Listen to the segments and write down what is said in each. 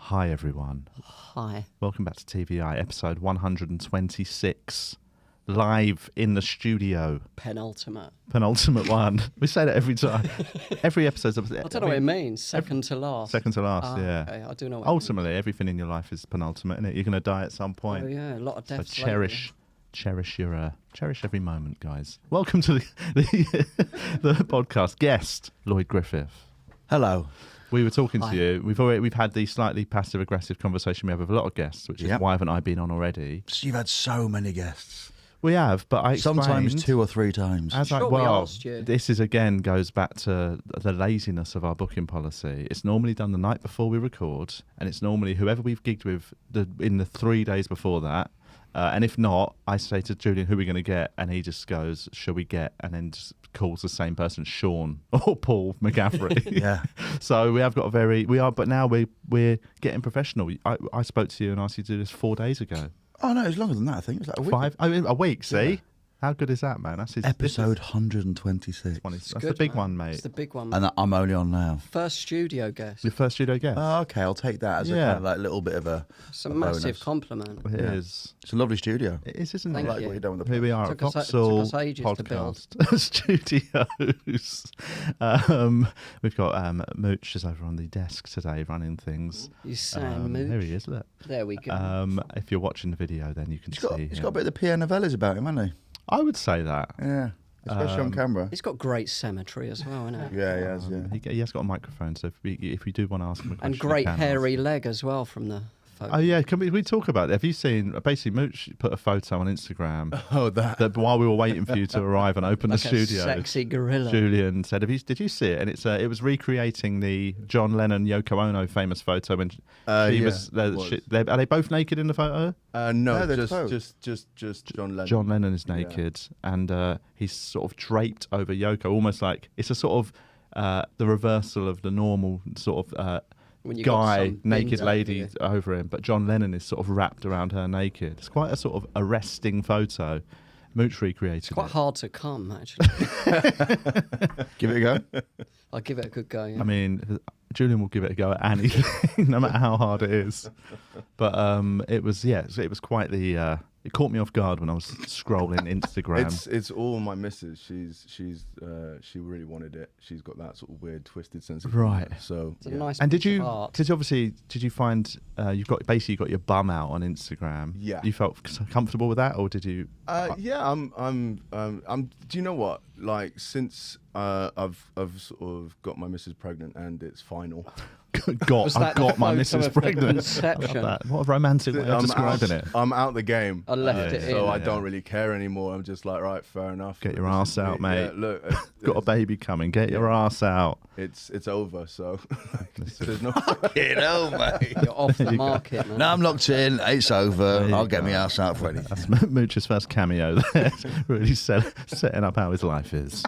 Hi everyone. Hi. Welcome back to TVI, episode 126. Live in the studio. Penultimate one. We say that every time. Every episode's... I don't know what it means. Second to last. Second to last, yeah. Okay. I do know what Ultimately, everything in your life is penultimate, isn't it? You're going to die at some point. Oh, yeah. A lot of deaths. So cherish every moment, guys. Welcome to the podcast. Guest, Lloyd Griffith. Hello. We were talking Hi. to you. We've had the slightly passive aggressive conversation we have with a lot of guests, which is why haven't I been on already? You've had so many guests. We have, but I explained, sometimes 2 or 3 times. We asked you. This is again goes back to the laziness of our booking policy. It's normally done the night before we record, and it's normally whoever we've gigged with in the 3 days before that. And if not, I say to Julian, who are we going to get? And he just goes, shall we get? And then just calls the same person, Sean or Paul McGaffrey. Yeah. So we have got but now we're getting professional. I spoke to you and asked you to do this 4 days ago. Oh, no, it was longer than that, I think. It was like a week. 5? I mean, a week, see? Yeah. How good is that, man? That's Episode 126. That's Good, the big man. one, mate. It's the big one. And I'm only on now. First studio guest. Your first studio guest. Oh, okay, I'll take that as a kind of like little bit of a It's a bonus. massive compliment. It is. It's a lovely studio. It is, isn't Thank it? I like you. what you've done with the Here we are Took at us Vauxhall ages to build. Studios. We've got Mooch is over on the desk today running things. You sang Mooch. There he is, look. There we go. If you're watching the video, then you can see He's him. got a bit of the Pierre Novellas about him, hasn't I would say that. he? Yeah. Especially on camera. He's got great symmetry as well, hasn't he? Yeah, he has, yeah. He has got a microphone, so if we do want to ask him a question, And great we can hairy ask. leg as well from the photo. Oh yeah, can we talk about that? Have you seen? Basically, Mooch put a photo on Instagram. Oh, that. While we were waiting for you to arrive and open like the a studio, sexy gorilla. Julian said, did you see it? And it was recreating the John Lennon Yoko Ono famous photo when she was. Are they both naked in the photo? No, they're just John Lennon. John Lennon is naked, and he's sort of draped over Yoko, almost like it's a sort of the reversal of the normal sort of. When you got Guy, some naked bins lady over over him, but John Lennon is sort of wrapped around her naked. It's quite a sort of arresting photo. Mooch recreated It's quite it. hard to come, actually. Give it a go. I'll give it a good go. Yeah. I mean, Julian will give it a go at anything, no matter how hard it is. But it was quite the. It caught me off guard when I was scrolling Instagram. It's all my missus. She really wanted it. She's got that sort of weird, twisted sense of Right. humor. So It's a nice And piece of art. did you find you've got your bum out on Instagram? Yeah. You felt comfortable with that, or did you? Yeah, I'm. Do you know what? Like since I've sort of got my missus pregnant and it's final. I've got my photo missus of the pregnant. I conception? love that. What a romantic way of describing it. I'm out the game. I left it so in. I don't really care anymore. I'm just like, right, fair enough. Get your This ass is out, me. mate. Yeah, look, Got a baby coming. Get your ass out. it's over. So there's no. Get over, mate. You're off the market, man. No, I'm locked in. It's over. I'll get my ass out for anything. That's Mooch's first cameo there. Really setting up how his life is.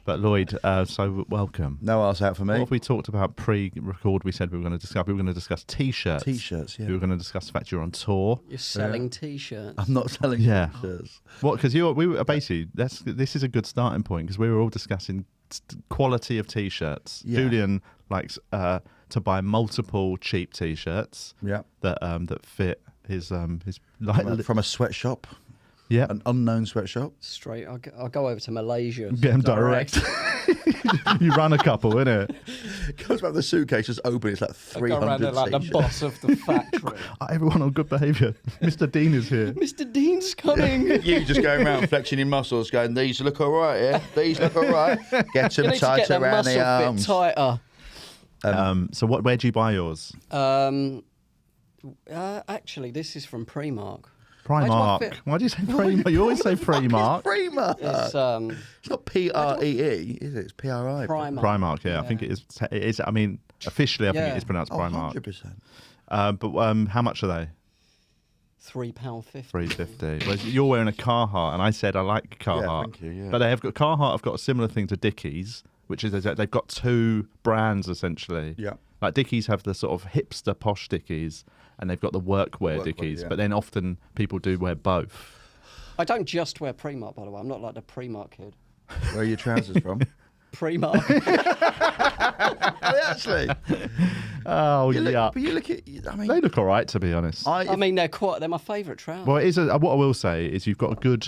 But Lloyd, so welcome. No ass out for What me. have we talked about pre-record? We said we were going to discuss. We were going to discuss T-shirts. T-shirts, yeah. We were going to discuss the fact you're on tour. You're selling T-shirts. I'm not selling Yeah. T-shirts. What? Because we were basically this is a good starting point because we were all discussing quality of T-shirts. Yeah. Julian likes to buy multiple cheap T-shirts. Yeah. That fit his like From a sweatshop, yeah. an unknown sweatshop. Straight. I'll go over to Malaysia. Get them direct. You run a couple, innit? Goes back to the suitcase, just open. It's like I go around 300 there like the T-shirts. boss of the factory. Everyone on good behaviour. Mr. Deane is here. Mr. Deane's coming. You just going around flexing your muscles, going, these look all right, yeah? These look all right. Get You them need to get tight that around muscle the bit arms. tighter. So where do you buy yours? Actually, this is from Primark. Primark. fit? Why do you say Primark? You always say Primark. Primark. It's It's not P-R-E-E, is it? It's P-R-I. Primark. Primark, yeah. I think it is. It is. I mean, officially, I think Yeah. it is pronounced Oh, Primark. 100%. But how much are they? £3.50. $3.50. Well, you're wearing a Carhartt, and I said I like Carhartt. thank you, yeah. But they have got Carhartt. Have got a similar thing to Dickies, which is they've got two brands essentially. Yeah. Like Dickies have the sort of hipster posh Dickies, and they've got the workwear Workwear, Dickies. yeah. But then often people do wear both. I don't just wear Primark, by the way. I'm not like the Primark kid. Where are your trousers from? Primark. Actually, Oh yeah. but you look at. I mean, They look all right, to be honest. I mean, they're my favourite trousers. Well, it is what I will say is you've got a good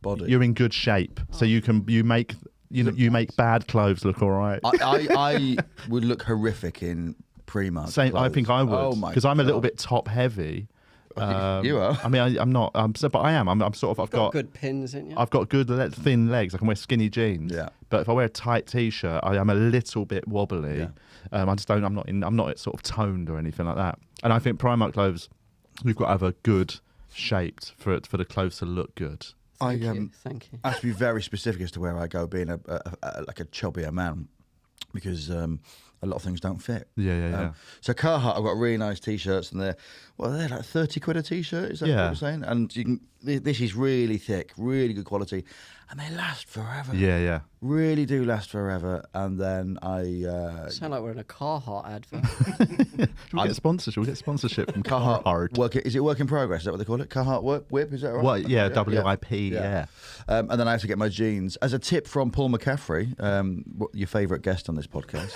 body. You're in good shape, so you make bad clothes look all right. I would look horrific in Primark. Same, I clothes. think I would Oh my because I'm a little God. bit top heavy. You are. I mean, I'm not. But I am. I'm sort of. I've got good pins in you. I've got good thin legs. I can wear skinny jeans. Yeah. But if I wear a tight t-shirt, I am a little bit wobbly. Yeah. I just don't. I'm not sort of toned or anything like that. And I think Primark clothes, we've got to have a good shaped for the clothes to look good. Thank you. I have to be very specific as to where I go, being like a chubbier man, because a lot of things don't fit. Yeah. So Carhartt, I've got really nice t-shirts, and they're like 30 quid a t-shirt. Is that what you're saying? And you can. This is really thick, really good quality, and they last forever. Yeah. Really do last forever. And then I Sound like we're in a Carhartt advert. We'll get sponsorship from Carhartt. Is it work in progress? Is that what they call it? Carhartt whip? Is that right? Well, yeah, WIP. Yeah. And then I have to get my jeans. As a tip from Paul McCaffrey, your favourite guest on this podcast,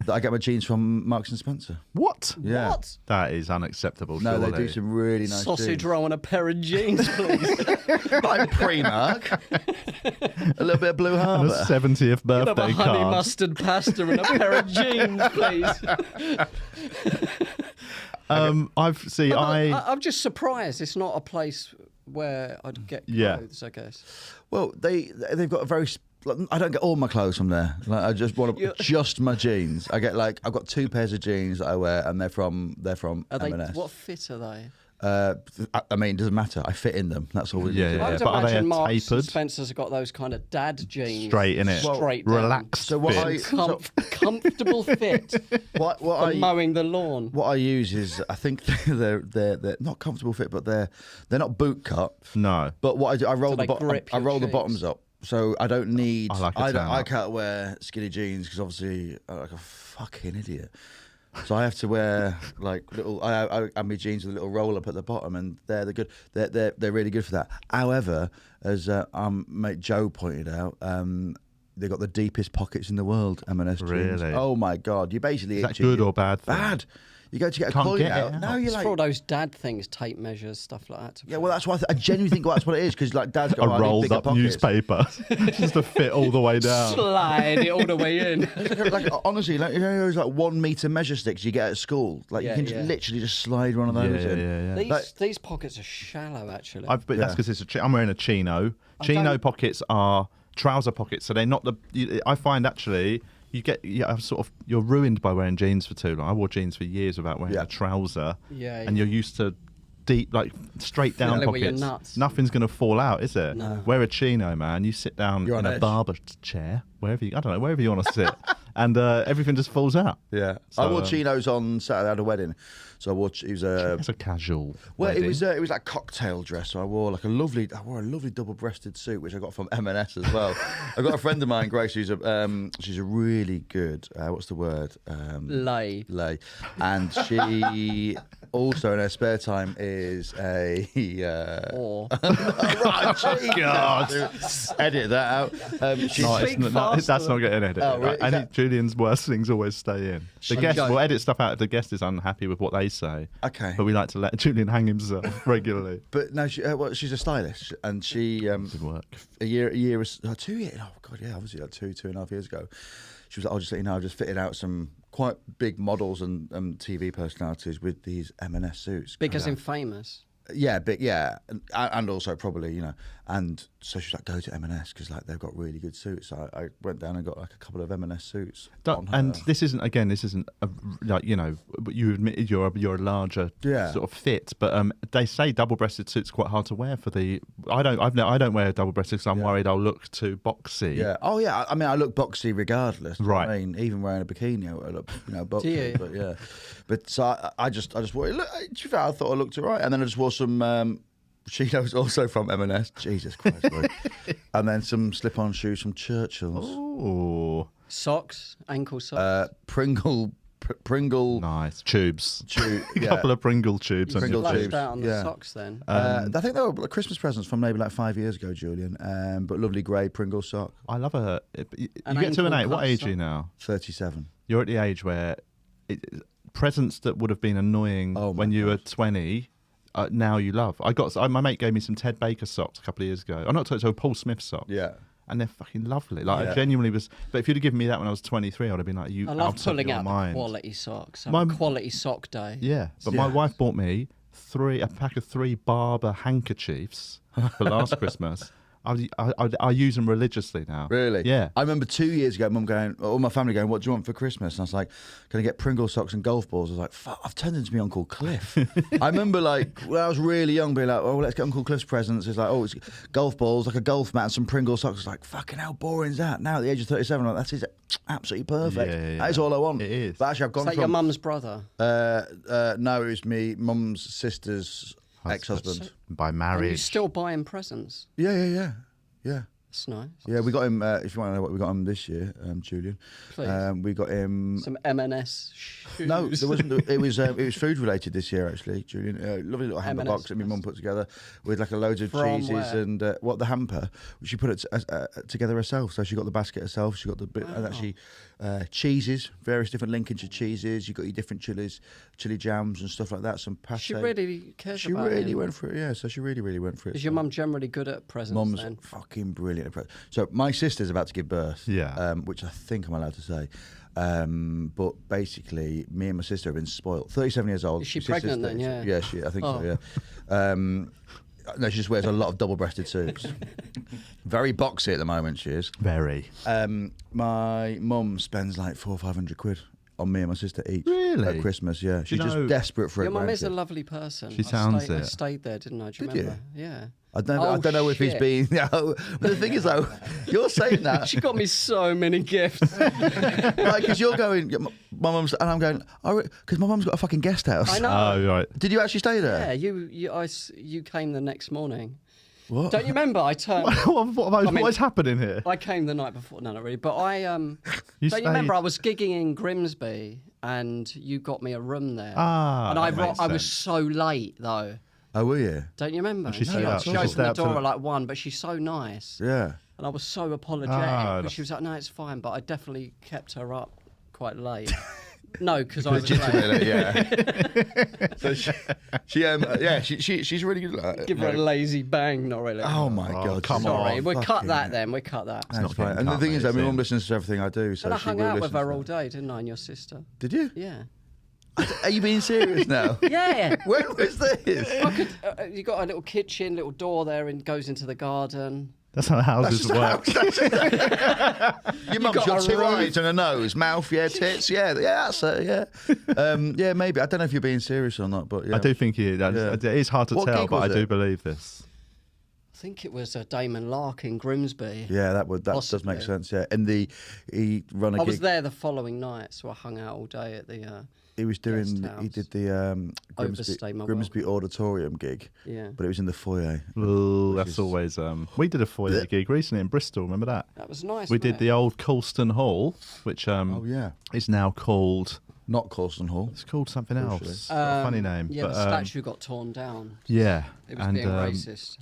that I get my jeans from Marks and Spencer. What? Yeah. What? That is unacceptable. No, surely. they do some really nice Sausage jeans. roll and a pair of jeans, please. I'm Primark. A little bit of Blue And a Harbour. 70th Have a birthday honey card. mustard pasta and a pair of jeans, please. I'm just surprised it's not a place where I'd get clothes, I guess. Well, they've got a very. I don't get all my clothes from there. Like, I just want just my jeans. I get I've got 2 pairs of jeans that I wear, and they're from Are they? M&S. What fit are they? I mean, it doesn't matter. I fit in them. That's all we Yeah, need. yeah. I would But are they imagine Marks and tapered? Spencer's have got those kind of dad jeans. Straight in it. Straight down. Relaxed. So what fit. Comfortable fit What for I mowing the lawn. what I use is I think they're not comfortable fit, but they're not boot cut. No. But what I do, I roll Do they grip I your roll the cheeks? bottoms up, so I don't need. I like a tan I up. can't wear skinny jeans because obviously I'm like a fucking idiot. So I have to wear like little. I have my jeans with a little roll up at the bottom, and they're good. They're really good for that. However, as mate Joe pointed out, they've got the deepest pockets in the world. M&S jeans. Really? Oh my god! You basically Is that good or bad? Thing? bad. You go to get a Can't coin get it out. out. No, you're It's like. for all those dad things, tape measures, stuff like that. Yeah, well, that's why I genuinely think that's what it is, because like Dad's got A rolled up newspaper just to fit all the way down. Slide it all the way in. like honestly, like, you know those like 1 meter measure sticks you get at school. Like you Yeah, can just literally just slide one of those in. Yeah. These pockets are shallow, actually. But that's because I'm wearing a chino. Chino pockets are trouser pockets, so they're not the. I find actually you're ruined by wearing jeans for too long. I wore jeans for years without wearing a trouser. Yeah, and you're used to deep, like straight down Fill it with your pockets. nuts. Nothing's gonna fall out, is it? No. Wear a chino, man. You sit down You're in on a edge. barber chair, wherever you want to sit, and everything just falls out. Yeah, So, I wore chinos on Saturday. I had a wedding, so I wore. It was It's a casual. well, wedding. it was like a cocktail dress. So I wore a lovely double-breasted suit, which I got from M&S as well. I got a friend of mine, Grace, who's she's a really good. What's the word? Lay. And she also in her spare time is a. Or Right, geez. God. Edit that out. She's No, Speak faster. that's not getting edited. Oh, really? Right? And Julian's worst things always stay in. The guest will edit stuff out if the guest is unhappy with what they say. Okay. But we like to let Julian hang himself regularly. But no, she's a stylist, and she Good work. a year, 2 years. Oh god, yeah, obviously like 2.5 years ago. She was like, "I'll just let you know, I've just fitted out some quite big models and TV personalities with these M&S suits." because in famous. Yeah, big, yeah, and also probably and so she's like, "Go to M&S because like they've got really good suits." So I went down and got like a couple of M&S suits. on her. And this isn't like you admitted you're a larger sort of fit, but they say double-breasted suits are quite hard to wear for the. I don't wear a double-breasted because I'm worried I'll look too boxy. Yeah. Oh yeah. I mean, I look boxy regardless. Right. I mean, even wearing a bikini, I look boxy. Do you? But yeah. But so I just wore. Look, to be fair, I thought I looked alright, and then I just wore some. Chinos also from M&S. Jesus Christ. Boy. And then some slip-on shoes from Churchill's. Oh. Socks, ankle socks. Pringle Pringle. Nice tubes. Yeah. Couple of Pringle tubes. You on Pringle your splashed tubes, out on the yeah. socks then. I think they were Christmas presents from maybe like 5 years ago, Julian. But lovely grey Pringle sock. I love a. You An get to an ankle age. What cut age sock. are you now? 37. You're at the age where presents that would have been annoying Oh my when you were God. 20. Now you love. My mate gave me some Ted Baker socks a couple of years ago. I'm not so Paul Smith socks. Yeah. And they're fucking lovely. Like Yeah. I genuinely was. But if you'd have given me that when I was 23, I'd have been like, "You I love out pulling of your out the mind." quality socks. My- Quality sock day. Yeah, but Yeah. my wife bought me a pack of 3 Barber handkerchiefs for last Christmas. I use them religiously now. Really? Yeah. I remember 2 years ago, Mum going, all my family going, "What do you want for Christmas?" And I was like, "Can I get Pringle socks and golf balls?" I was like, "Fuck, I've turned into my Uncle Cliff." I remember like when I was really young, being like, "Oh, let's get Uncle Cliff's presents." It's like, "Oh, it's golf balls, like a golf mat, and some Pringle socks." It's like, fucking how boring is that? Now at the age of 37, I'm like, that's absolutely perfect. Yeah. That is all I want. It is. But actually, I've Is gone that from your mum's brother? no, it was me, Mum's sister's ex-husband. By Are you marriage. still buying presents? Yeah. That's nice. Yeah, we got him. If you want to know what we got him this year, Julian, Please. we got him. Some M&S shoes. No, there wasn't. It was food related this year, actually, Julian. Lovely little hamper M&S. box that my mum put together with like a loads of From cheeses where? and the hamper. She put it together herself. So she got the basket herself. She got the bit and actually cheeses, various different Lincolnshire cheeses. You got your different chili jams and stuff like that. Some pate. She really cares She about really him. went for it. Yeah, so she really went for it. Is your mum generally good at presents Mum's then? fucking brilliant. So my sister's about to give birth. Yeah. Which I think I'm allowed to say. But basically, me and my sister have been spoiled. 37 years old. Is she My sister's pregnant then? 37. Yeah. Yeah, I think Oh. so. Yeah. No, she just wears a lot of double-breasted suits. Very boxy at the moment. She is. Very. My mum spends like 400 or 500 quid on me and my sister each. Really? At Christmas, yeah. She's just know- desperate for Your it. mum is a lovely person. She sounds I it. stayed there, didn't I? Do you Did you? remember? Yeah. I don't know if he's shit. been. But the thing is, though, you're saying that. She got me so many gifts. Like, because you're going, my mum's, and I'm going, because my mum's got a fucking guest house. I know. Oh, right. Did you actually stay Yeah, there? you came the next morning. What? Don't you remember? I turned. What is happening here? I came the night before. No, not really. But I don't You you remember? stayed- I was gigging in Grimsby, and you got me a room there. Ah, and that makes I was sense. so late though. Oh, were you? Don't you remember? she stayed up. She She opened stayed the up till door the- at like 1, but she's so nice. Yeah. And I was so apologetic. Ah, but she was like, "No, it's fine." But I definitely kept her up quite late. No, because I was late. Legitimately, yeah. So she's really good at that. Give her a lazy bang, not really. Oh my God! come Sorry, on. we cut Fucking that hell. then. We cut that. That's not fine. getting And the cut, thing is, mate, that my it's mum in. listens to everything I do, so And I she hung will out with listen to her all that. day, didn't I? And your sister. Did you? Yeah. Are you being serious now? Yeah. When was this? I could, you got a little kitchen, little door there, and goes into the garden. That's how houses work. Your mum's got got a two room. eyes and a nose, mouth, yeah, tits, yeah, that's it, yeah. Yeah, maybe. I don't know if you're being serious or not, but yeah. I do think it is hard to What tell, gig but I was do it? believe this. I think it was Damon Lark in Grimsby. Yeah, that does Possibly. make sense. Yeah, and he run a I gig. was there the following night, so I hung out all day at the. He was doing. Guest He house. did the Overstay my Grimsby Auditorium gig, Yeah. but it was in the foyer. Ooh, Which that's is- always. We did a foyer gig recently in Bristol. Remember that? That was nice. We did wasn't the it? old Colston Hall, which Oh yeah, is now called. not Colston Hall. It's called something Crucially. else. It's got a funny name. Yeah, but, the statue got torn down. Yeah, It was and being racist.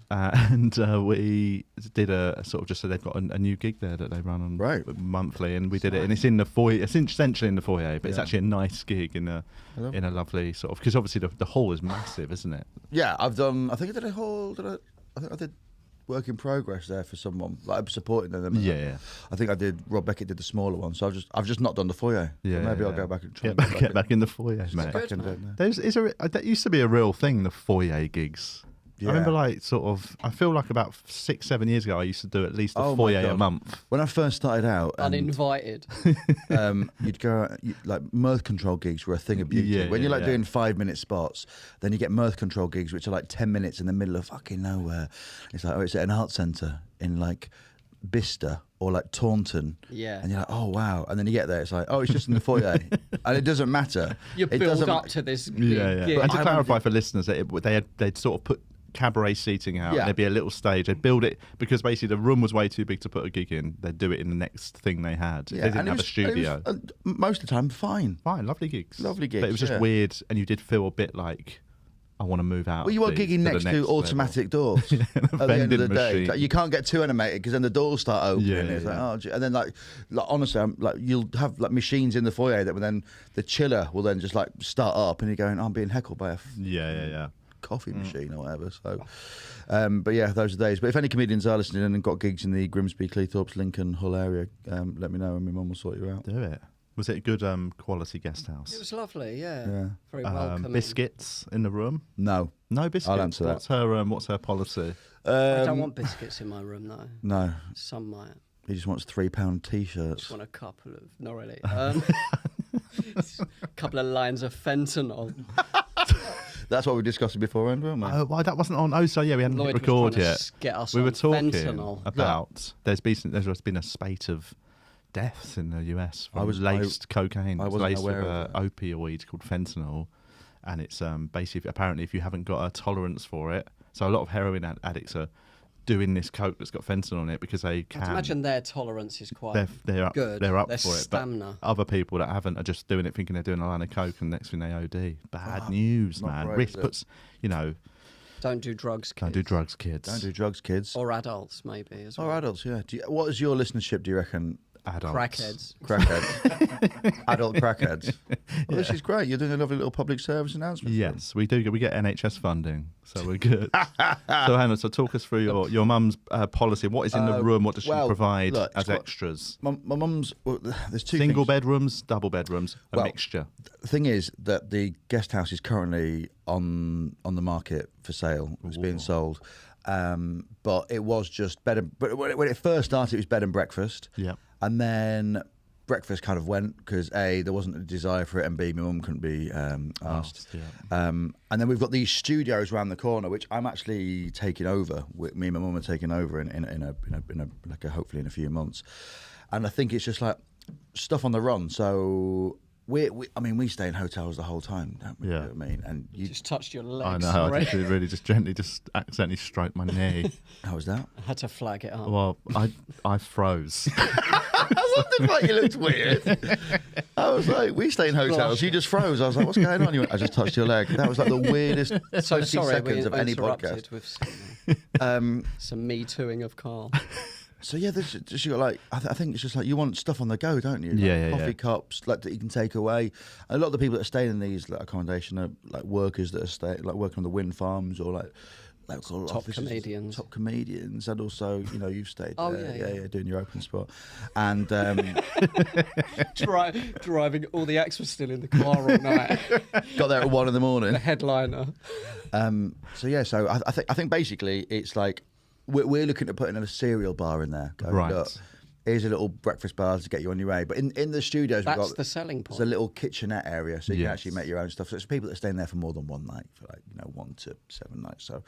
we did a sort of just so they've got a new gig there that they run on Right. monthly, and we did it, and it's in the foyer. It's essentially in the foyer, but it's Yeah. actually a nice gig in a lovely sort of because obviously the hall is massive, isn't it? Yeah, I've done. I think I did a whole. I think I did work in progress there for someone. Like, I'm supporting them. Yeah. I think I did. Rob Beckett did the smaller one, so I've just not done the foyer. So Yeah, maybe I'll yeah. go back and try. Get back in the foyer, mate. back good, and do it man. now. That used to be a real thing, the foyer gigs. Yeah. I remember, like, sort of. I feel like about 6-7 years ago, I used to do at least a Oh my foyer a God. month. When I first started out, and, Uninvited. you'd go out, like mirth control gigs were a thing of beauty. Yeah, when you're like yeah. doing 5-minute spots, then you get mirth control gigs which are like 10 minutes in the middle of fucking nowhere. It's like, oh, it's at an art centre in like Bicester or like Taunton. Yeah. And you're like, oh wow. And then you get there, it's like, oh, it's just in the foyer, and it doesn't matter. You It build doesn't- up to this big Yeah. gig. And to I clarify won't for listeners, that they'd sort of cabaret seating out. Yeah. And there'd be a little stage. They'd build it because basically the room was way too big to put a gig in. They'd do it in the next thing they had. They didn't and it have a was- studio. it was, most of the time, fine. Fine, lovely gigs. Lovely gigs, But it was just yeah. weird, and you did feel a bit like, I want to move out. Well, you are of these gigging the next to level. automatic doors at the end of the vending day. machine. Like, you can't get too animated because then the doors start opening. Yeah, It's like, yeah. oh, gee. And then like honestly, you'll have like machines in the foyer that will then the chiller will then just like start up, and you're going, I'm being heckled by a Yeah. coffee machine or whatever. So, but yeah, those are days. But if any comedians are listening and got gigs in the Grimsby, Cleethorpes, Lincoln, Hull area, let me know, and my mum will sort you out. Do it. Was it a good quality guest house? It was lovely, yeah. Yeah. Very welcoming. Biscuits in the room? No, No biscuits. I'll answer that. What's her policy? I don't want biscuits in my room, though. No, Some might. he just wants £3 t-shirts. Just want a couple of, not really. A couple of lines of fentanyl. That's what we discussed beforehand, weren't we? Oh, well, that wasn't on. Oh, so yeah, we hadn't Lloyd hit was record trying to yet. get us We were on talking fentanyl. about there's been a spate of deaths in the US from laced cocaine. I It's wasn't laced aware with of an opioid called fentanyl, and it's basically apparently if you haven't got a tolerance for it, so a lot of heroin addicts are doing this coke that's got fentanyl on it because they I can. can imagine their tolerance is quite They're up, good. They're up Their for it. stamina. But other people that haven't are just doing it thinking they're doing a line of coke, and next thing they OD. Bad news, not man. great, Risk is it? puts, Don't do drugs, kids. don't do drugs, kids. Don't do drugs, kids. Or adults, maybe, as well. Or adults, yeah. What is your listenership, do you reckon? Adults. Crackheads. Crackheads. Adult crackheads. Well, this is great. You're doing a lovely little public service announcement. Yes, we do. We get NHS funding, so we're good. So Hannah, talk us through your mum's policy. What is in the room? What does she provide look, as it's quite- extras? My mum's. Well, there's two Single things. bedrooms, double bedrooms, a Well, mixture. The thing is that the guest house is currently on the market for sale. It's being sold. But it was just bed and. But when it first started, it was bed and breakfast. Yeah. And then breakfast kind of went because A, there wasn't a desire for it, and B, my mum couldn't be asked. Yeah. And then we've got these studios around the corner, which I'm actually taking over. Me and my mum are taking over in hopefully in a few months. And I think it's just like stuff on the run. So we stay in hotels the whole time, don't we? Yeah. You know what I mean? And you Just touched your I legs. know. Sorry. I just really just gently just accidentally stroked my knee. how was that? I had to flag it up. Well, I froze. I wondered why you looked weird. I was like, we stay in hotels. You just froze. I was like, what's going on? You went, I just touched your leg. That was like the weirdest 20 So sorry, seconds we of any interrupted podcast. with some Me Tooing of Carl. So yeah, you got like I think it's just like you want stuff on the go, don't you? Like Yeah, coffee yeah. cups like that you can take away. A lot of the people that are staying in these like, accommodation are like workers that are staying like working on the wind farms or like local Top offices, comedians. top comedians, and also you've stayed Oh, there, yeah. doing your open spot, and Driving, all the acts were still in the car all night. got there at 1 a.m. The headliner. So I think basically it's like we're looking at putting a cereal bar in there. Going, Right. Look, here's a little breakfast bar to get you on your way. But in the studios, we've That's got the selling point. there's a little kitchenette area, so you can Yes. actually make your own stuff. So it's people that are staying there for more than one night, for 1 to 7 nights. So,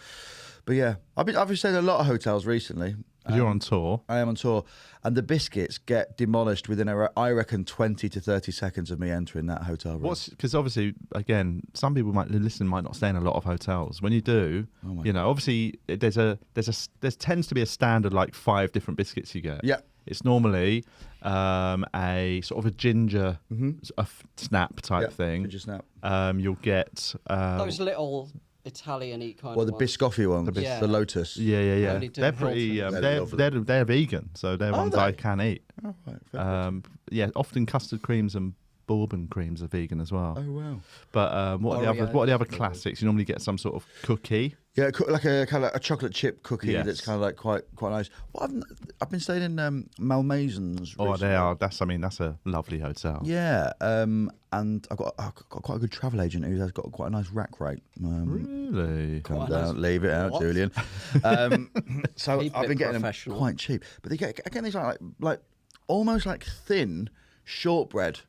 but yeah, I've been staying in a lot of hotels recently. You're on tour. I am on tour, and the biscuits get demolished within I reckon 20 to 30 seconds of me entering that hotel room. Because obviously, again, some people might not stay in a lot of hotels. When you do, obviously there tends to be a standard like 5 different biscuits you get. Yeah. It's normally a sort of a ginger snap type thing. Ginger snap. You'll get Those little Italian-y kind Well, of the ones. biscotti ones, Yeah. the Lotus. yeah. Only do They're pretty. Hilton. They're vegan, so they're ones I they? can eat. Oh, right, fair play. Often custard creams and bourbon creams are vegan as well. Oh wow. But what are the other classics? You normally get some sort of cookie. Yeah, like a kind of a chocolate chip cookie Yes. that's kind of like quite nice. Well, I've been staying in Malmaison's. Oh, recently. they are. That's a lovely hotel. Yeah, and I've got quite a good travel agent who has got quite a nice rack rate. Really? Calm Quite down, nice. leave it out, What? Julian. So Keep I've it been getting them professional. quite cheap, but they get these like almost like thin shortbread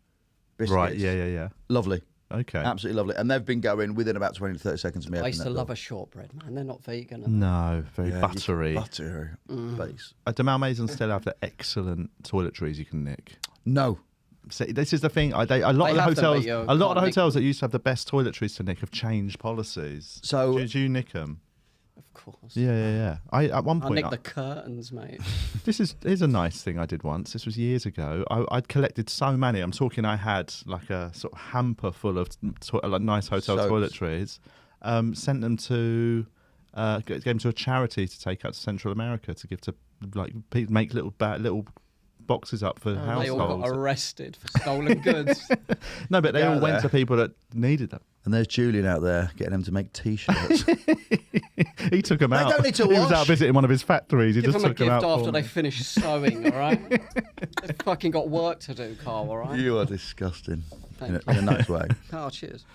biscuits. Right. Yeah. Lovely. Okay. Absolutely lovely. And they've been going within about 20 to 30 seconds of me. I opening used that to door. love a shortbread, man. They're not vegan. are they? No, very Yeah, buttery. Buttery base. Do Malmaison still have the excellent toiletries you can nick? No. So this is the thing. A lot They of the have them, but hotels, you a lot of can't the nick hotels that used to have the best toiletries to nick have changed policies. So- do you nick them? Of course. Yeah. At one I'll point, nick the curtains, mate. here's a nice thing I did once. This was years ago. I'd collected so many. I'm talking, I had like a sort of hamper full of like nice hotel Soaps. toiletries. Sent them to, gave them to a charity to take out to Central America to give to like make little boxes up for They households. all got arrested for stolen goods. No, but they Yeah, all went to people that needed them. And there's Julian out there getting them to make T-shirts. He took them out. don't need to He was wash. out visiting one of his factories. He Give just them a took them gift out. after for they me. finish sewing, all right? They've fucking got work to do, Carl, all right? You are disgusting Thank in a nice way. Oh, cheers.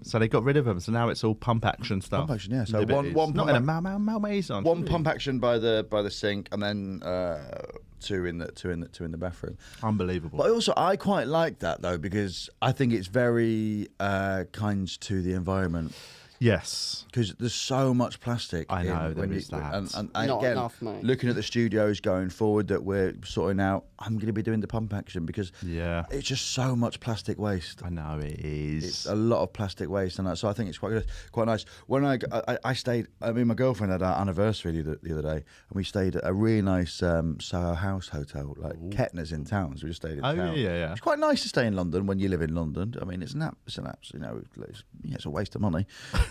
So they got rid of them. So now it's all pump action stuff. Pump action, yeah. So Liberties. one not pump in a Malmaison. One pump action by the sink, and then two in the bathroom. Unbelievable. But I quite like that though, because I think it's very kind to the environment. Yes. Because there's so much plastic. I know, there when is that. And Not again, enough, mate. looking at the studios going forward that we're sorting out, I'm going to be doing the pump action because Yeah. it's just so much plastic waste. I know it is. It's a lot of plastic waste, and so I think it's quite nice. When I stayed, I mean, my girlfriend had our anniversary the other day, and we stayed at a really nice Soho House hotel, like Kettner's in town. So we just stayed in town. Yeah. It's quite nice to stay in London when you live in London. I mean, it's a waste of money,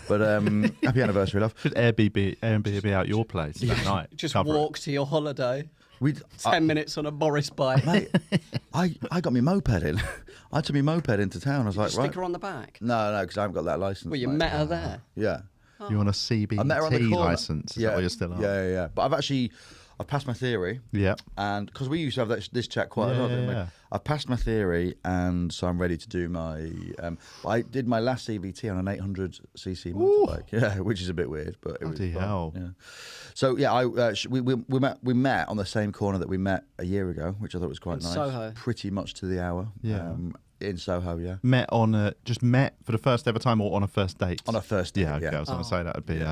but happy anniversary, love. Should Airbnb out your place that night. Just Cover walk to your holiday. We 10 minutes on a Boris bike. mate, I got my moped in. I took my moped into town. I was like, Sticker right. on the back. No, because I haven't got that license. Well, you mate. met her there. Yeah. it. You want a I met her on the CBT corner. license? Is that what you're still on? Yeah. But I've passed my theory. Yeah. And because we used to have this chat quite a lot, didn't we? Yeah. I've passed my theory, and so I'm ready to do my. I did my last CVT on an 800cc motorbike, yeah, which is a bit weird, but it was Bloody fun. hell. Yeah. So yeah, we met on the same corner that we met a year ago, which I thought was quite In nice. Soho. Pretty much to the hour. Yeah. In Soho, yeah. Met for the first ever time or on a first date? On a first date, Yeah, okay. yeah. I was going to say that would be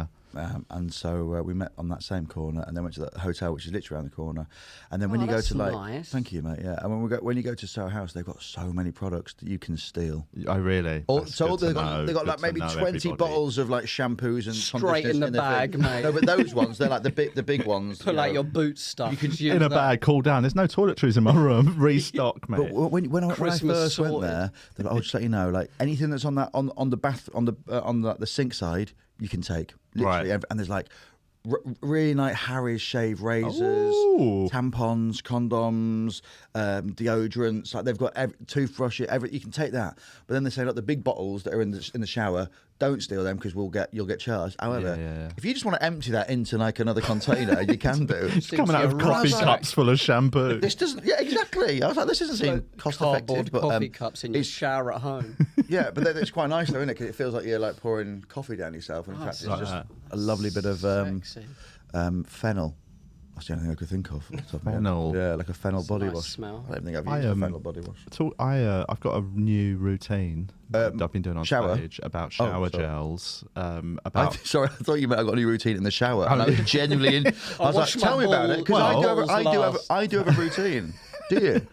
And so we met on that same corner, and then went to the hotel, which is literally around the corner. And then when you go that's to like, nice. thank you, mate. Yeah, and when you go to Soho House, they've got so many products that you can steal. I really. That's So good to they've got know. like Good to maybe know, 20 everybody. bottles of like shampoos and Straight in conditioners the bag, thing. mate. No, but those ones, they're like the big ones. Pull you out know. your boot stuff. You can use In a that. bag, cool down. There's no toiletries in my room. Restock, mate. But when I Christmas first went sorted. there, they're like, I'll just let you know, like anything that's on the sink side, you can take. Literally, Right. and there's like really nice Harry's shave razors, Ooh. tampons, condoms, deodorants. Like they've got toothbrushes. You can take that. But then they say like the big bottles that are in the shower, don't steal them because you'll get charged. However, Yeah. if you just want to empty that into like another container, you can do. It's coming out of Into your coffee rucksack. cups full of shampoo. This doesn't. Yeah, exactly. I was like, this doesn't seem cost Cardboard effective. But coffee cups in your shower at home. yeah, but then it's quite nice though, isn't it? 'Cause it feels like you're like pouring coffee down yourself, and in fact, it's like just that. a lovely bit of Sexy. fennel. That's the only thing I could think of. off the top of my head. Fennel. Yeah, like a fennel body nice wash. smell. I don't think I've I, used a fennel body wash. I've got a new routine that I've been doing on shower? stage about shower sorry. gels. Sorry, I thought you meant I got a new routine in the shower. And I was genuinely in. I was like, wash my tell me about it, because balls I do have a routine. Do you?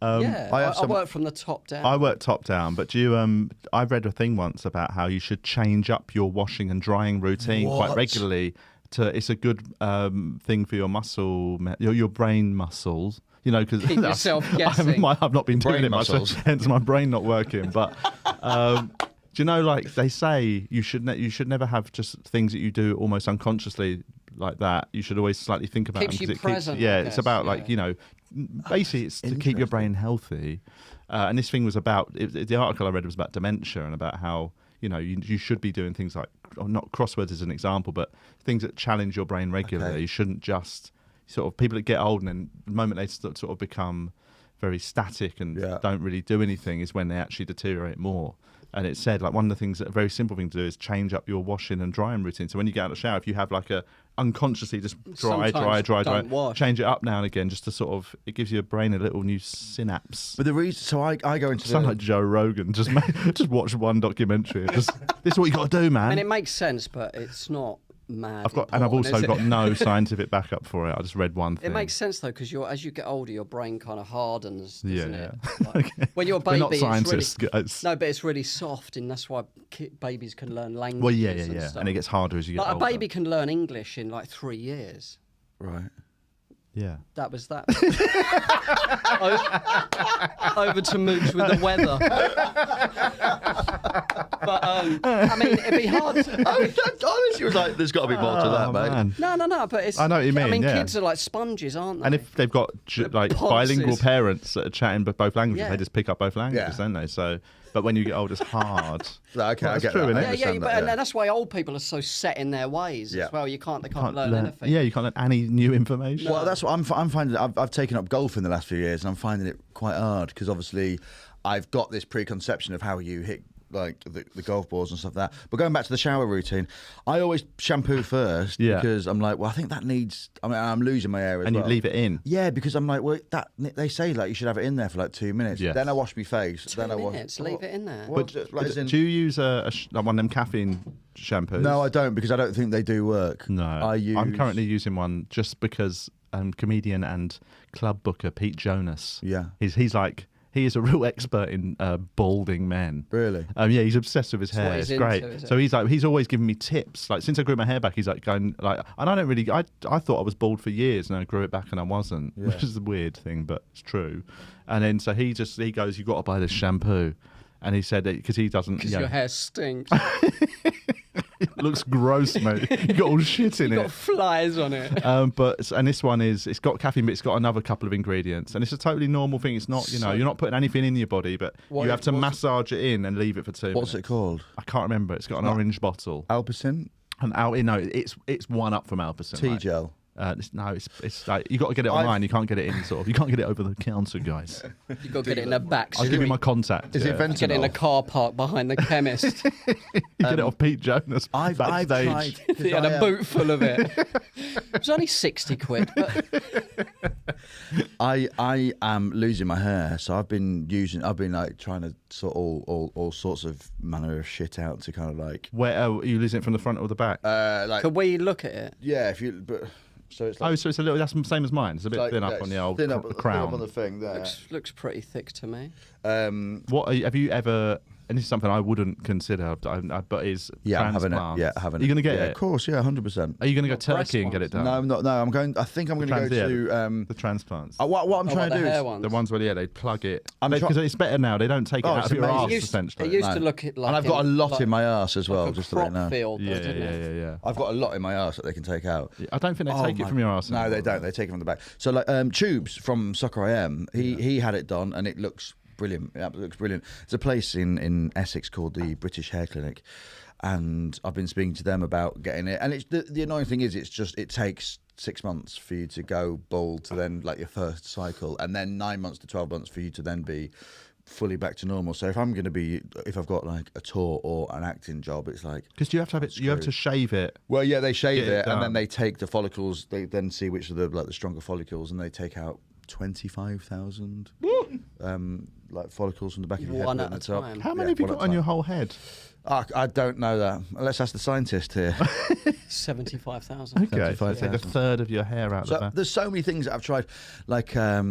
Yeah, I have I some- work from the top down. I work top down, but do you? I read a thing once about how you should change up your washing and drying routine quite What? regularly. It's a good thing for your your brain muscles. You know, because Keep yourself guessing. I've not been doing Brain it much, muscles. hence my brain not working. But do you know, like they say, you should never have just things that you do almost unconsciously like that. You should always slightly think about Keeps them you it present, yeah, I it's guess, about yeah. like, you know, basically it's to keep your brain healthy. And this thing was about the article I read was about dementia and about how, you know, you should be doing things like, not crosswords as an example, but things that challenge your brain regularly. Okay. You shouldn't just sort of, people that get old and then the moment they sort of become very static and Yeah. don't really do anything is when they actually deteriorate more. And it said, like, one of the things, a very simple thing to do is change up your washing and drying routine. So when you get out of the shower, if you have like a unconsciously just dry, Sometimes don't wash. change it up now and again, just to sort of, it gives your brain a little new synapse. But the reason, so I go into Sound like Joe Rogan. Just watch one documentary. Just, this is what you got to do, man. And it makes sense, but it's not mad. I've also important, got is it? no scientific backup for it. I just read one thing. It makes sense though, because as you get older, your brain kind of hardens, doesn't Yeah, it? yeah. Like, when you're a baby, We're not scientists, it's really, guys. no, but it's really soft, and that's why babies can learn languages. Well, yeah, and stuff. and it gets harder as you get Like older. a baby can learn English in like 3 years. Right. Yeah. That was that. Over to Mooch with the weather. But I mean, it'd be hard. Honestly, was like, there's got to be more to that, mate. Man. No. But it's. I know what you mean, I mean, yeah. kids are like sponges, aren't they? And if they've got like ponces. bilingual parents that are chatting both languages, Yeah. they just pick up both languages, Yeah. don't they? So, but when you get older, it's hard. Okay, I That's get true, that. innit? I yeah, understand but that, and that's why old people are so set in their ways Yeah. as well. They can't learn anything. Yeah, you can't learn any new information. Well, that's what I'm finding. I've taken up golf in the last few years, and I'm finding it quite hard because obviously I've got this preconception of how you hit like the golf balls and stuff like that. But going back to the shower routine, I always shampoo first Yeah. because I'm like, well, I think that needs. I mean, I'm losing my hair as and well. you leave it in. Yeah, because I'm like, well, that they say like you should have it in there for like 2 minutes. Yes. Then I wash my face. 2 then I wash. minutes, leave it in there. Well, But like, as in- do you use like one of them caffeine shampoos? no, I don't because I don't think they do work. No, I'm currently using one just because comedian and club booker Pete Jonas. Yeah. he's like he is a real expert in balding men. Really? Yeah, he's obsessed with his That's what hair. he's It's great. into, is it? So he's always giving me tips. Like since I grew my hair back, he's like going like, and I don't really. I thought I was bald for years, and I grew it back, and I wasn't, which is a weird thing, but it's true. And then so he goes, you got to buy this shampoo, and he said because he doesn't. Because your hair stinks. It looks gross, mate. You got all shit in You've it. got flies on it. And this one it's got caffeine, but it's got another couple of ingredients, and it's a totally normal thing. It's not, you're not putting anything in your body, but you have to massage it in and leave it for 2 minutes. What's it called? I can't remember. It's got an orange bottle. Alpecin? And it's one up from Alpecin. Tea like. gel. It's like you got to get it online. You can't get it in you can't get it over the counter, guys. You've got to get it in a back I'll street. give you my contact. Is it fentanyl? Get it in a car park behind the chemist. You get it off Pete Jonas I've backstage. tried. He had a boot full of it. It was only 60 quid. But I am losing my hair, so I've been like trying to sort all sorts of manner of shit out to kind of like. Where are you losing it from the front or the back? Like could we look at it? yeah, if you but so it's like. So it's a little. That's the same as mine. It's a bit like thin up this, on the old thin up, crown. thin up on the thing there. Looks pretty thick to me. Have you ever? And this is something I wouldn't consider, but is Yeah, I'm having it. transplants. Yeah, having Are you it. going to get Yeah, it? of course. Yeah, 100%. Are you going to go What, breast Turkey and get ones? it done? No, I'm not. No, I'm going. I think I'm going to go to. The transplants. What I'm trying the to do hair is. ones. The ones where they plug it. I'm Because it's better now. They don't take it Oh, out it's of your amazing. arse It It essentially. used to look like. And I've got a lot like, in my arse as well, like just a to let you crop know. field, Yeah, didn't it? yeah. I've got a lot in my arse that they can take out. I don't think they take it from your arse. No, anymore. they don't. They take it from the back. So like Tubes from Soccer I Am, he had it done and it looks brilliant. It looks brilliant. There's a place in Essex called the British Hair Clinic, and I've been speaking to them about getting it. And it's the annoying thing is it takes 6 months for you to go bald to then like your first cycle, and then 9 months to 12 months for you to then be fully back to normal. So if I've got like a tour or an acting job, it's like Because you have to have it. You have to shave it. well, yeah, they shave Get it it and done. then they take the follicles. They then see which are the stronger follicles, and they take out 25,000 like follicles from the back of your head. One put at it on a the top. time. How many have you one got at a on your time. whole head? I don't know that. Let's ask the scientist here. 75,000. Okay, so take a third of your hair out of So that. there's so many things that I've tried. Like I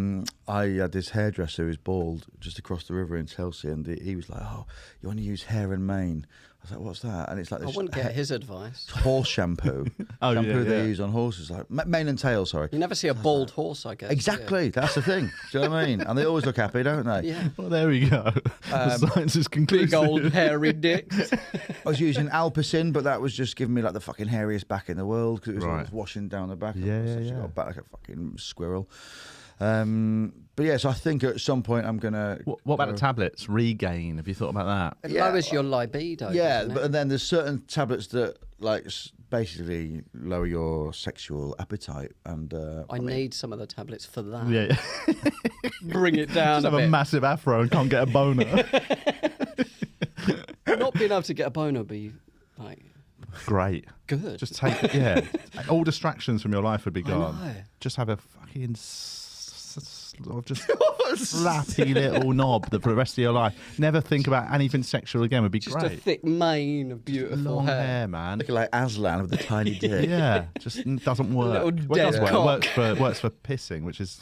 had this hairdresser who's bald just across the river in Chelsea, and he was like, "Oh, you want to use hair and mane?" I was like, "What's that?" And it's like I this wouldn't get his advice. horse shampoo. Oh, yeah, shampoo they yeah. use on horses, like mane and tail. Sorry. You never see a bald horse, I guess. do you? Exactly, that's the thing. Do you know what I mean? And they always look happy, don't they? Yeah. Well, there we go. The science is conclusive. Big old hairy dicks. I was using Alpecin, but that was just giving me like the fucking hairiest back in the world because it was Right. always washing down the back. Yeah, I've yeah, actually yeah. got a back like a fucking squirrel. But yeah, so I think at some point I'm gonna. What about the tablets? Regain. Have you thought about that? It lowers your libido. Yeah, doesn't it? but then there's certain tablets that like basically lower your sexual appetite, and I need some of the tablets for that. Yeah. Bring it down Just have a a bit. massive afro and can't get a boner. Not being able to get a boner would be like Great. good. Just take all distractions from your life would be gone. know. Just have a fucking sort of just flappy little knob for the rest of your life. Never think about anything sexual again would be Just great. a thick mane of beautiful Long hair, man. Looking like Aslan with a tiny dick. Yeah, just doesn't work. Little Well, it does dead work. cock. It works for pissing, which is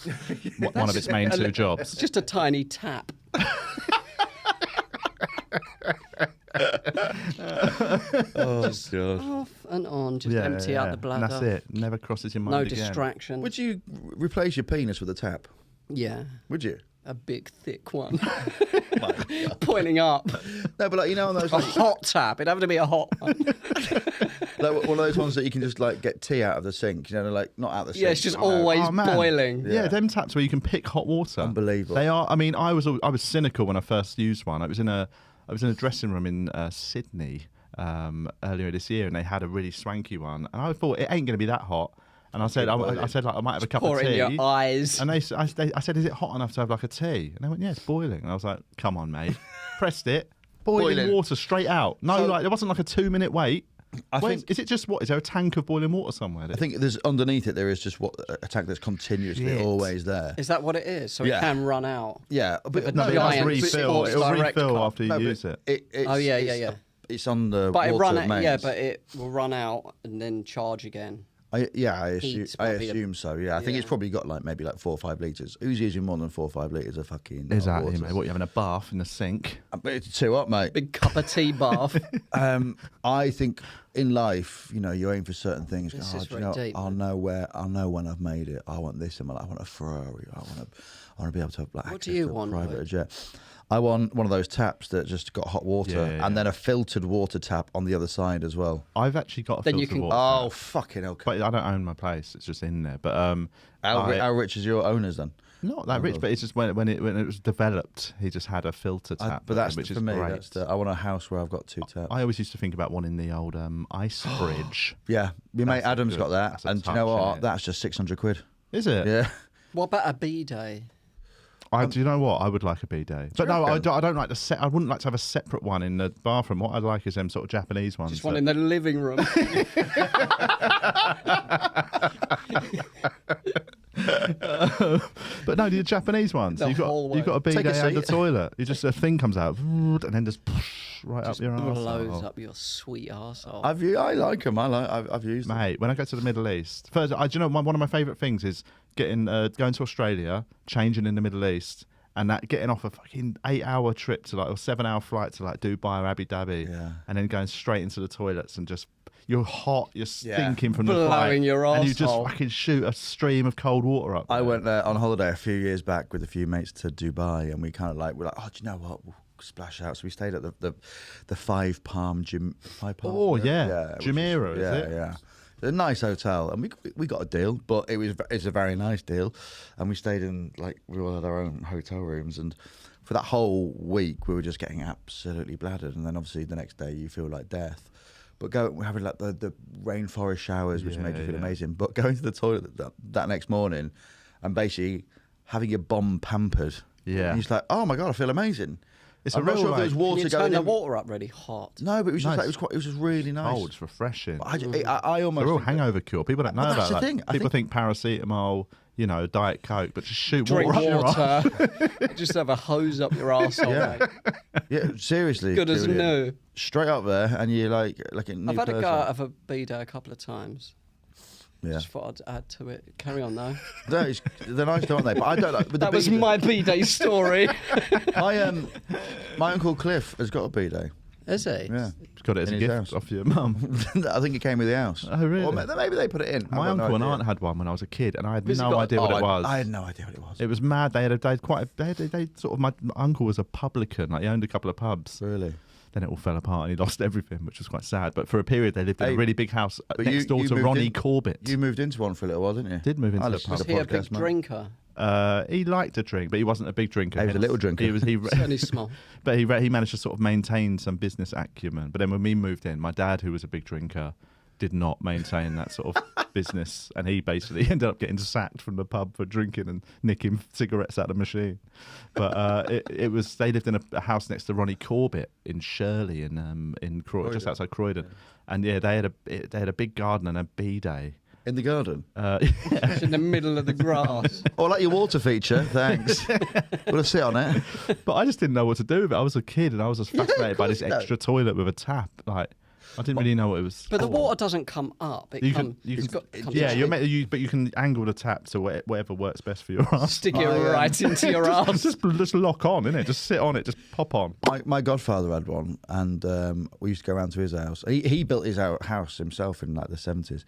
one of its main two jobs. Just a tiny tap. Oh, God. Off and on, just empty out the bladder. And that's it. Never crosses your mind No again. distraction. Would you replace your penis with a tap? Yeah, Would you? a big thick one. Pointing up. No, but like, you know, on those A like, hot tap. It'd have to be a hot one. like one of those ones that you can just like get tea out of the sink. You know, like not out of the sink. Yeah, it's just but, like, always Oh, man. boiling. Yeah, Yeah. them taps where you can pick hot water. Unbelievable. They are. I mean, I was cynical when I first used one. I was in a dressing room in Sydney earlier this year, and they had a really swanky one, and I thought it ain't going to be that hot. And I said, I said like I might have a cup Pour of it tea. in your eyes. And I said, is it hot enough to have like a tea? And they went, yeah, it's boiling. And I was like, come on, mate. Pressed it. Boiling water straight out. No, So- like there wasn't like a 2-minute wait. I Where's- think- is it just what? Is there a tank of boiling water somewhere? I think there's underneath it there is just a tank that's continuously Shit. always there. Is that what it is? So Yeah. it can run out. Yeah, but no, it giant does refill. sports It'll direct refill cup. after you no, use but it. it's, Oh, yeah. It's on the But it water run out, mains. yeah, but it will run out and then charge again. I Heat's assume probably so. Yeah, I think it's yeah. probably got like maybe like 4 or 5 litres. Who's using more than 4 or 5 litres of fucking Exactly, water? mate. What, you having a bath in the sink? It's 2 up, mate. Big cup of tea bath. I think in life, you know, you aim for certain things. This Oh, is do you very know, deep, I'll man. know when I've made it. I want this in my life. I want a Ferrari. I want to be able to have like What access do you to a want, private Lloyd? jet. I want one of those taps that just got hot water Yeah. and then a filtered water tap on the other side as well. I've actually got a Then filter you can- water. Oh, fucking hell. But I don't own my place. It's just in there. But How rich is your owners then? not that rich. But it's just when it was developed, he just had a filter tap. But that's which for is me. great. I want a house where I've got 2 taps. I always used to think about one in the old ice fridge. Yeah, my mate That's a Adam's good- got that, that's a and do you know touch, what? innit? That's just 600 quid. Is it? Yeah. What about a B-day? Do you know what? I would like a bidet. But no, reckon? I don't like the set. I wouldn't like to have a separate one in the bathroom. What I'd like is them sort of Japanese ones. Just one in the living room. But no, the Japanese ones. The You've hallway. got a Take a bidet and the seat. toilet. You just a thing comes out and then just right Just up your arse. blows up your sweet arsehole. I like them. I've used them. Mate, when I go to the Middle East, first, do you know one of my favourite things is going to Australia, changing in the Middle East, and that getting off a fucking 8-hour trip to like or 7-hour flight to like Dubai or Abu Dhabi, Yeah. and then going straight into the toilets and just you're hot, you're Yeah. stinking from the Blowing flight, your and you just arsehole. fucking shoot a stream of cold water up. I there. went there on holiday a few years back with a few mates to Dubai, and we kind of like we're like, oh, do you know what? We'll splash out. So we stayed at the 5 Palm gym. 5 Palm. Oh, yeah. which Jumeirah, is yeah, it? Yeah. It's a nice hotel, and we got a deal, but it's a very nice deal, and we stayed in like we all had our own hotel rooms, and for that whole week we were just getting absolutely bladdered, and then obviously the next day you feel like death. But we're having like the rainforest showers, which made you feel Yeah. amazing. But going to the toilet that next morning, and basically having your bum pampered, Yeah. and you're just like, oh my god, I feel amazing. It's I'm a not real sure if there like, was water Can you going turn the in. water up really hot? No, but it was just Nice. like it was just really nice. cold, it's refreshing. But I almost It's a real think that- hangover cure. People don't know Well, about that's the that. thing. I People think paracetamol, Diet Coke, but just shoot Drink water up your arse. water. Just have a hose up your arsehole, Yeah. mate. Yeah, seriously. Good as Julian. new. Straight up there, and you're like a new I've had person. a go out of a bidet a couple of times. Yeah, Just thought I'd add to it. Carry on though. they're nice, aren't they? But I don't like. With That the was bidet- my bidet story. My uncle Cliff has got a bidet. Is he? Yeah, Just got it as In a his gift house. off your mum. I think it came with the house. Oh, really? Or maybe they put it in. My I've got uncle and no aunt idea. had one when I was a kid, and I had Has he no got- idea what oh, it was. I had no idea what it was. It was mad. They had quite. They sort of. My uncle was a publican. Like he owned a couple of pubs. Really? Then it all fell apart, and he lost everything, which was quite sad. But for a period, they lived in Hey, a really big house but next door you to moved Ronnie in- Corbett. You moved into one for a little while, didn't you? Did move into I the listened pub. to Was the he a podcast, big mate. drinker? He liked to drink, but he wasn't a big drinker. He was a hence- little drinker. He was. He, Only small. but he managed to sort of maintain some business acumen. But then when we moved in, my dad, who was a big drinker, did not maintain that sort of business, and he basically ended up getting sacked from the pub for drinking and nicking cigarettes out of the machine. But it was they lived in a house next to Ronnie Corbett in Shirley in just outside Croydon, and yeah, they had a big garden and a bidet. In the garden? It's in the middle of the grass. Oh, I like your water feature, thanks. We'll sit on it. But I just didn't know what to do with it. I was a kid and I was just fascinated by this course you extra toilet with a tap. Like, I didn't really know what it was. But the water doesn't come up. It comes but you can angle the tap to whatever works best for your arse. stick it right into your arse. Just lock on, innit? Just sit on it, just pop on. My godfather had one, and we used to go around to his house. He built his house himself in like the 70s.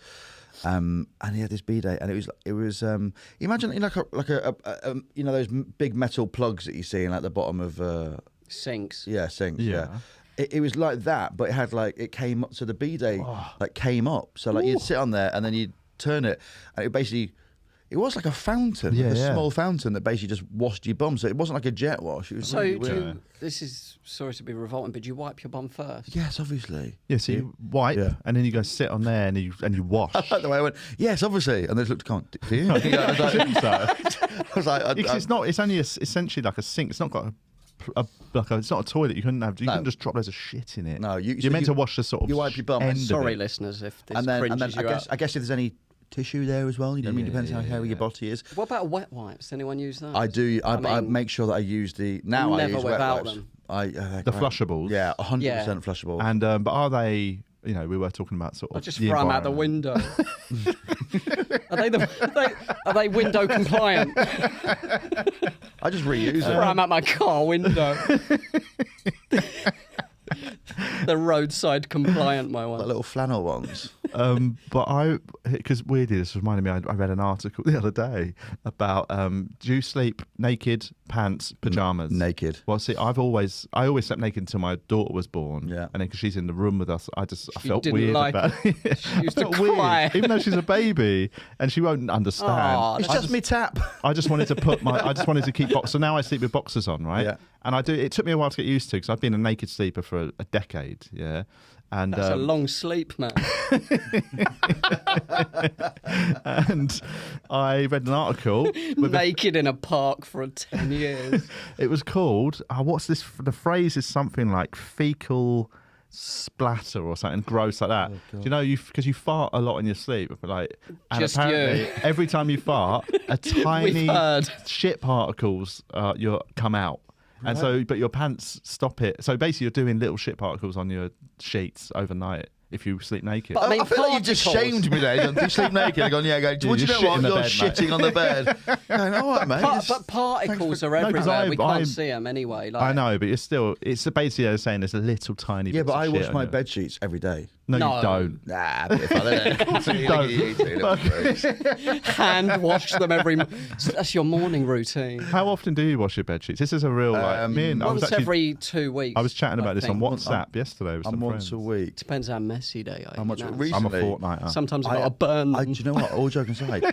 And he had this bidet, and it was imagine like a you know those big metal plugs that you see in like the bottom of Sinks. Yeah. It was like that, but it had like it came up. So the bidet like came up. So like you'd sit on there, and then you'd turn it, and it was like a fountain, like a small fountain that basically just washed your bum. So it wasn't like a jet wash. It was So really weird. this is sorry to be revolting, but do you wipe your bum first? Yes, obviously. Yeah, so you wipe, and then you go sit on there, and you wash. I like the way I went. Yes, obviously. And they just looked, can't do you? I was like, It's not. It's only essentially like a sink. It's not got it's not a toilet. You couldn't couldn't just drop loads of shit in it. No, you're meant to wash the sort of. you wipe your bum. end Sorry, of it. listeners, if this and then cringes you out. I guess if there's any tissue there as well, you know what I mean? Depends how hairy your body is. What about wet wipes? Anyone use that? I do. I mean, make sure that I use the. Now I never use wet without wipes. them. The flushables. Yeah, 100% Yeah. flushables. And but are they? You know, we were talking about sort of. I just the throw them out the environment. window. Are they window compliant? I just reuse Throw them it. out my car window. The roadside compliant, my Like one. little flannel ones. But because weirdly, this reminded me. I read an article the other day about do you sleep naked, pants, pajamas? Naked. Well, see, I always slept naked until my daughter was born. Yeah. And then because she's in the room with us, I felt didn't weird like about it. She used I to felt weird, cry. even though she's a baby and she won't understand. Aw, It's just me tap. I just wanted to keep boxers. So now I sleep with boxers on, right? Yeah. And I do. It took me a while to get used to because I've been a naked sleeper for a decade. Yeah. And That's a long sleep, man. and I read an article. Naked in a park for 10 years. It was called. What's this? The phrase is something like fecal splatter or something gross like that. Do you know because you fart a lot in your sleep, but like and Just apparently you. every time you fart, a tiny heard. shit particles come out. And so, but your pants stop it. So basically, you're doing little shit particles on your sheets overnight if you sleep naked. But I mean, I feel like you just particles. shamed me there. Do you sleep naked? I'm going, yeah, go, Yeah, what do you you're know what? shitting the You're bed, mate. shitting on the bed. Going, all right, mate. But particles are 'cause everywhere. We can't I'm- see them anyway. I know, but it's basically they're saying there's a little tiny. Yeah, bits but of I shit wash on my your- bed sheets every day. No, No. you don't. Nah, but if I don't. Hand wash them that's your morning routine. How often do you wash your bed sheets? This is a real like. Me and I was Once actually. every 2 weeks. I was chatting about this on think. WhatsApp yesterday with some I'm friends. once a week. Depends how messy they are. How much? you know. Recently, I'm a fortnighter. Sometimes I've got to burn Do them. you know what? All joking aside,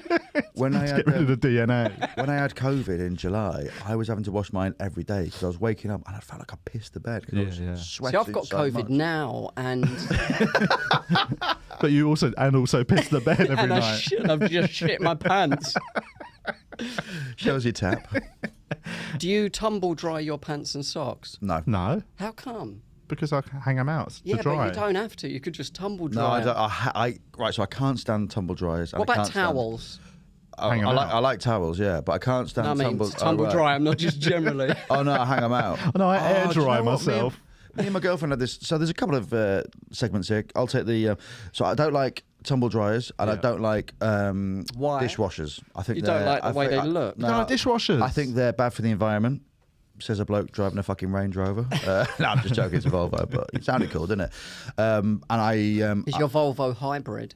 when I Get rid of had the DNA. when I had COVID in July, I was having to wash mine every day because I was waking up and I felt like I pissed the bed because I was Yeah. sweating. See, I've got so COVID much. now, and But you also piss the bed every and night. I've just shit my pants. Shows your tap. Do you tumble dry your pants and socks? No. No, How come? because I hang them out Yeah, to dry. but you don't have to. You could just tumble dry. No, I 'em. don't. Right, so I can't stand tumble dryers. and What I about can't stand- towels? Hang 'em I out. like towels, yeah, but I can't stand No, I mean, tumble. tumble right. dry. I'm not just generally. Oh no, I hang them out. Oh, no, I air do you dry know what? myself. Me and my girlfriend had this. So there's a couple of segments here. I'll take the. So I don't like tumble dryers, and I Yeah. don't like Why? dishwashers. I think You don't they're- like the I way think- they look? You don't like dishwashers? I think they're bad for the environment. Says a bloke driving a fucking Range Rover. No, I'm just joking. It's a Volvo, but it sounded cool, didn't it? And I. Is your Volvo hybrid?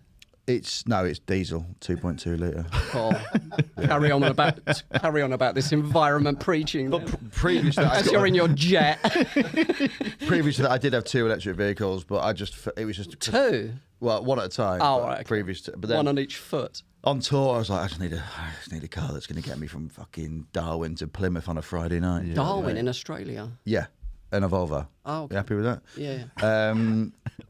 It's diesel, 2.2 litre. Oh, carry on about this environment preaching. then. Previous to that, As you're in your jet. previous to that, I did have 2 electric vehicles, but it was just 2? Well, one at a time. Oh, but right, okay. Previous to, but then One on each foot. on tour, I was like, I just need a car that's going to get me from fucking Darwin to Plymouth on a Friday night. Darwin in Australia. Yeah, and a Volvo. Oh, okay. You happy with that? Yeah.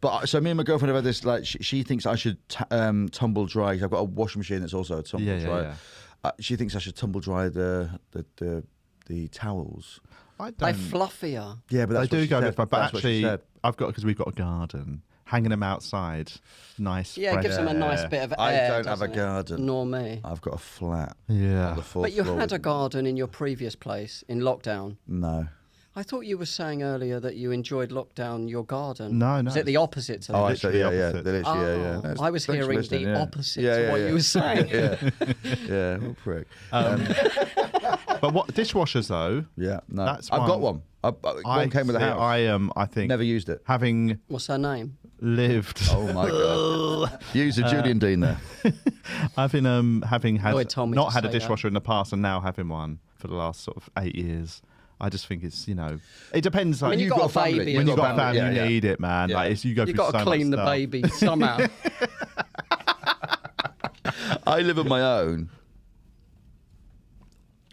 But so me and my girlfriend have had this. Like, she thinks I should tumble dry. I've got a washing machine that's also a tumble Yeah, dry. yeah. She thinks I should tumble dry the towels. I They're don't. fluffier. Yeah, but They that's do what she go said. this far. But That's what she actually, said. I've got because we've got a garden. Hanging them outside, nice. Yeah, it fresh gives them a nice air. bit of I air. don't have a doesn't it? garden. Nor me. I've got a flat. Yeah. On the fourth But you floor had a with- garden in your previous place in lockdown. No. I thought you were saying earlier that you enjoyed lockdown, your garden. No, no. Is it the opposite to Oh, that? I see. literally Yeah, opposite. They're literally, yeah. Oh, That's- I was thanks for hearing listening, the yeah. opposite Yeah, to yeah, what yeah. you were saying. Yeah, what a prick. But what dishwashers though? Yeah, no. That's I've got one. one. One came with the house. I think Never used it. having What's her name? lived, Oh my god. Use a Julian Deane there. having had Lloyd told me not to had a say that. dishwasher in the past and now having one for the last sort of 8 years. I just think it's it depends. Like, mean, you've You've got got a family. baby. when as you've got well. family, Yeah, you yeah. need it, man. Yeah. Like you go You've through got so to clean the much stuff. baby somehow. I live on my own.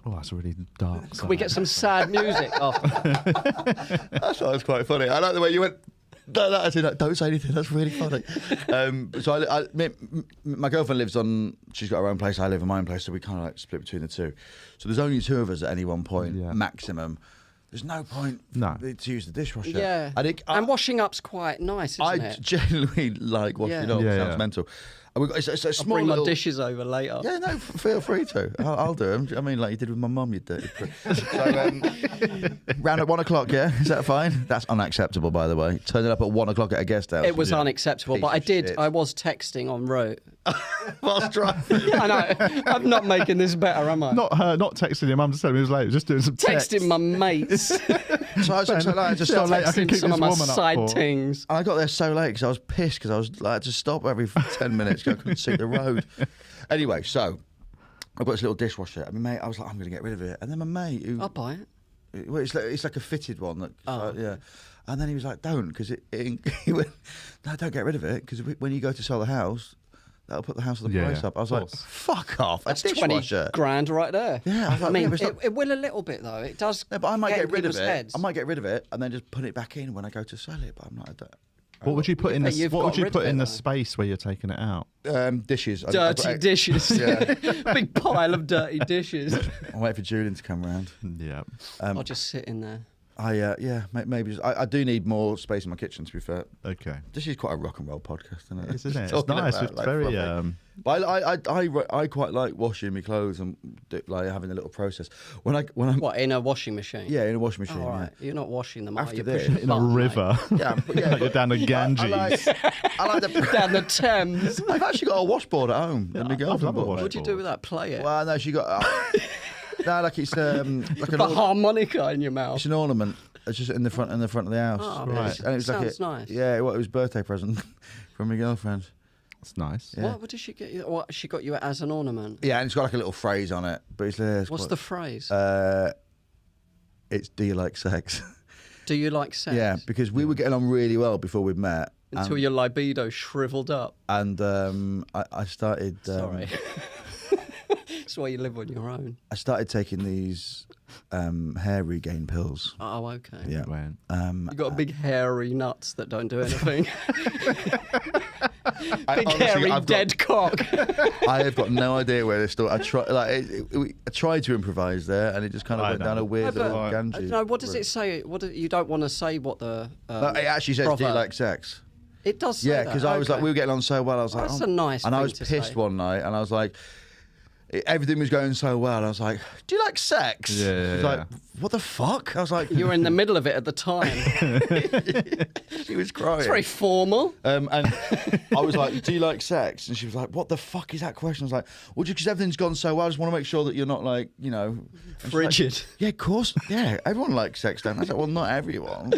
Oh, that's a really dark. Can we get some sad music after that? I thought it was quite funny. I like the way you went. No, I said, no, don't say anything. That's really funny. So my girlfriend lives on. She's got her own place. I live in my own place. So we kind of like split between the two. So there's only two of us at any one point, Yeah. maximum. There's no point No. to use the dishwasher. Yeah. And washing up's quite nice, isn't I it? genuinely like washing Yeah. up. Yeah, Sounds yeah. mental. And we've got, it's a I'll small bring little, my dishes over later. Yeah, no, feel free to. I'll do them. I mean, like you did with my mum, you dirty prick. So, round at 1 o'clock, yeah? Is that fine? That's unacceptable, by the way. Turning up at 1 o'clock at a guest house. It was unacceptable, Piece but of shit. I was texting en route. Whilst driving. I know. I'm not making this better, am I? Not texting your mum to tell me it was late. Just doing some text. Texting my mates. So I was like, I just Yeah, stopped. like, I can Texting keep some this of my woman up side for. things. I got there so late because I was pissed because I was like, just stop every 10 minutes because I couldn't see the road. Anyway, so I've got this little dishwasher. I mean, mate, I was like, I'm going to get rid of it. And then my mate, who, I'll buy it. well, it's like a fitted one. That, Oh. yeah. And then he was like, don't, because he went, no, don't get rid of it because when you go to sell the house, that'll put the house of the Yeah, price yeah, up. I was of like, course. fuck off. That's a 20 dishwasher. grand right there. Yeah, I was like, I mean, yeah, but it's not- it will a little bit though. It does. Yeah, but I might get rid of people's it. heads. I might get rid of it and then just put it back in when I go to sell it. But I'm not. What would you put in But the you've What got would you rid put of in it, the though. space where you're taking it out? Dishes. Dirty dishes. Yeah. Big pile of dirty dishes. I'll wait for Julian to come round. Yeah. I'll just sit in there. Maybe. I do need more space in my kitchen. To be fair, Okay. this is quite a rock and roll podcast, isn't it? Isn't it? It's Talking nice. about, It's like, very. fluffy. But I quite like washing my clothes and like having a little process. When I'm What, in a washing machine? yeah in a washing machine. All right. You're not washing them, are After you? this- Pushing the in a button, mate. river. Yeah, yeah. You're down the Ganges. I like the. Down the Thames. I've actually got a washboard at home. that my I'd girlfriend love a bought me. washboard. What'd you do with that? Play it? Well, no, she got. No, like it's like an The harmonica in your mouth. It's an ornament. It's just in the front of the house. Oh, Right. And it was sounds like nice. Yeah, well, it was a birthday present from my girlfriend. It's nice. Yeah. What did she get you? What she got you as an ornament? Yeah, and it's got like a little phrase on it. But it's What's quite- the phrase? It's do you like sex? Do you like sex? Yeah, because we were getting on really well before we'd met. Until your libido shriveled up. And I started. Sorry. That's why you live on your own. I started taking these hair regain pills. Oh, okay. Yeah. When? You got big hairy nuts that don't do anything. Big Honestly, hairy I've got- dead cock. I have got no idea where this story. I tried to improvise there, and it just kind of I went down know. a weird No, little but- Ganges. No, what does it say? You don't want to say what the. No, it actually says, "Do you proverb- like sex?" It does say Yeah, that, because I was like, okay. we were getting on so well. I was like, That's oh. a nice And I thing was to pissed say. one night, and I was like, everything was going so well. I was like, do you like sex? Yeah, yeah, She was like, what the fuck? I was like, You were in the middle of it at the time. she was crying. It's very formal. And I was like, do you like sex? And she was like, what the fuck is that question? I was like, well, because everything's gone so well, I just want to make sure that you're not like, you know. And she's like, Frigid. yeah, of course. Yeah, everyone likes sex, don't they? I was like, well, not everyone.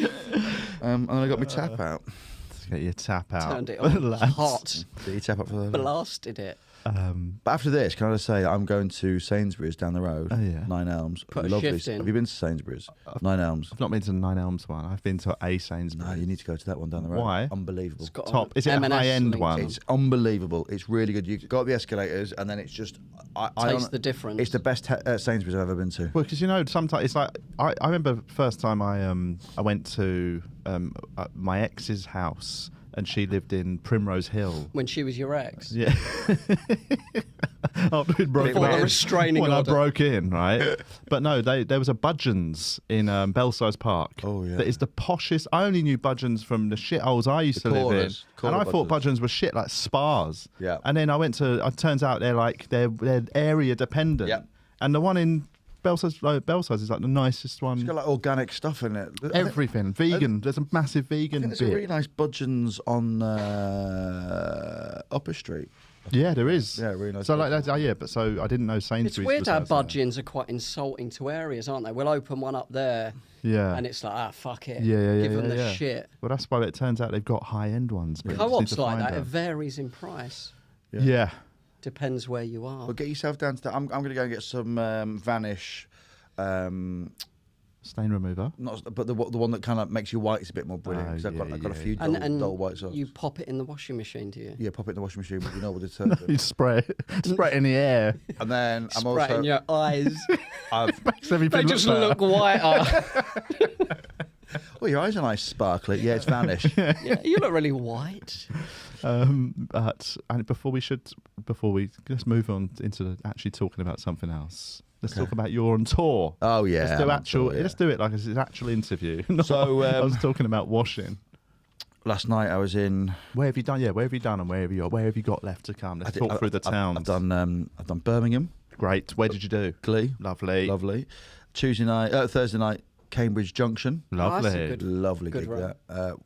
And then I got my tap out. Let's get your tap out. Turned it on. lads. Hot. Did you tap out for the Blasted it. But after this, can I just say I'm going to Sainsbury's down the road, Oh, yeah. 9 Elms. Put a Lovely. shift in. Have you been to Sainsbury's? 9 Elms. I've not been to the 9 Elms one. I've been to a Sainsbury's. No, you need to go to that one down the road. Why? Unbelievable. It's got Top. Is it a M&S high-end linked one? on. It's unbelievable. It's really good. You go up the escalators, and then it's just. Taste the difference. It's the best Sainsbury's I've ever been to. Well, because you know, sometimes it's like I remember first time I went to my ex's house. and she lived in Primrose Hill. When she was your ex. Yeah. After we'd broken Before the up, restraining when I order. broke in, right? But no, there was a Budgeons in Belsize Park. Oh, yeah. That is the poshest. I only knew Budgeons from the shitholes I used to live in, corners, and I thought Budgeons. Budgeons were shit like spas. Yeah. And then I went to. It turns out they're area dependent. Yeah. And the one in Belsize is like the nicest one. It's got like organic stuff in it. Everything vegan. There's a massive I vegan think there's bit. a really nice Budgeons on Upper Street. Yeah, there is. Yeah, really nice So like Budgeons. that. Oh yeah, but so I didn't know Sainsbury's. It's weird was how outside. Budgeons are quite insulting to areas, aren't they? We'll open one up there, Yeah. and it's like, fuck it. Yeah, Give them the yeah. shit. Well, that's why it turns out they've got high-end ones. but you just need Co-ops to like find that, it them. varies in price. Yeah. Depends where you are. Well, get yourself down to that. I'm going to go and get some Vanish. Stain remover. Not, but the one that kind of makes your whites a bit more brilliant. Oh, Because I've got a yeah. few And dull whites on. you pop it in the washing machine, do you? Yeah, pop it in the washing machine with your normal detergent. You spray it in the air. And then I'm Spray it also in your eyes. I've, Makes everything They just better. look whiter. oh, your eyes are nice, sparkly. Yeah, it's Vanish. Yeah, you look really white. But and before we let's move on into actually talking about something else. Let's talk about you're on tour. Oh yeah, Let's do I'm on actual. tour, yeah. Let's do it like it's an actual interview. Not- So, I was talking about washing. Last night I was in. Where have you done? Yeah, where have you done, and where have you got left to come? Let's talk through the towns. I've done Birmingham, Great. Where did you do? Glee, Lovely. lovely. Thursday night, Cambridge Junction, Lovely. that's a good- lovely Good gig. run. That.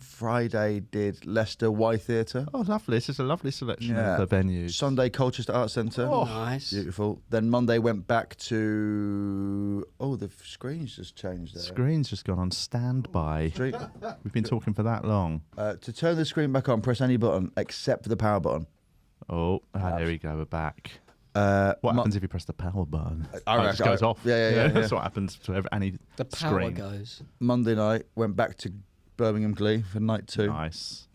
Friday did Leicester Y Theatre. Oh, lovely. This is a lovely selection Yeah. of the venues. Sunday Colchester Arts Centre. Oh, Nice. Beautiful. Then Monday went back to. Oh, the screen's just changed there. Screen's just gone on standby. Street- We've been talking for that long. to turn the screen back on, press any button except for the power button. Oh, there we go. We're back. What What happens if you press the power button? I it just reckon- goes off. Yeah. That's what happens to any The power screen. goes. Monday night went back to Birmingham Glee for night 2. Nice.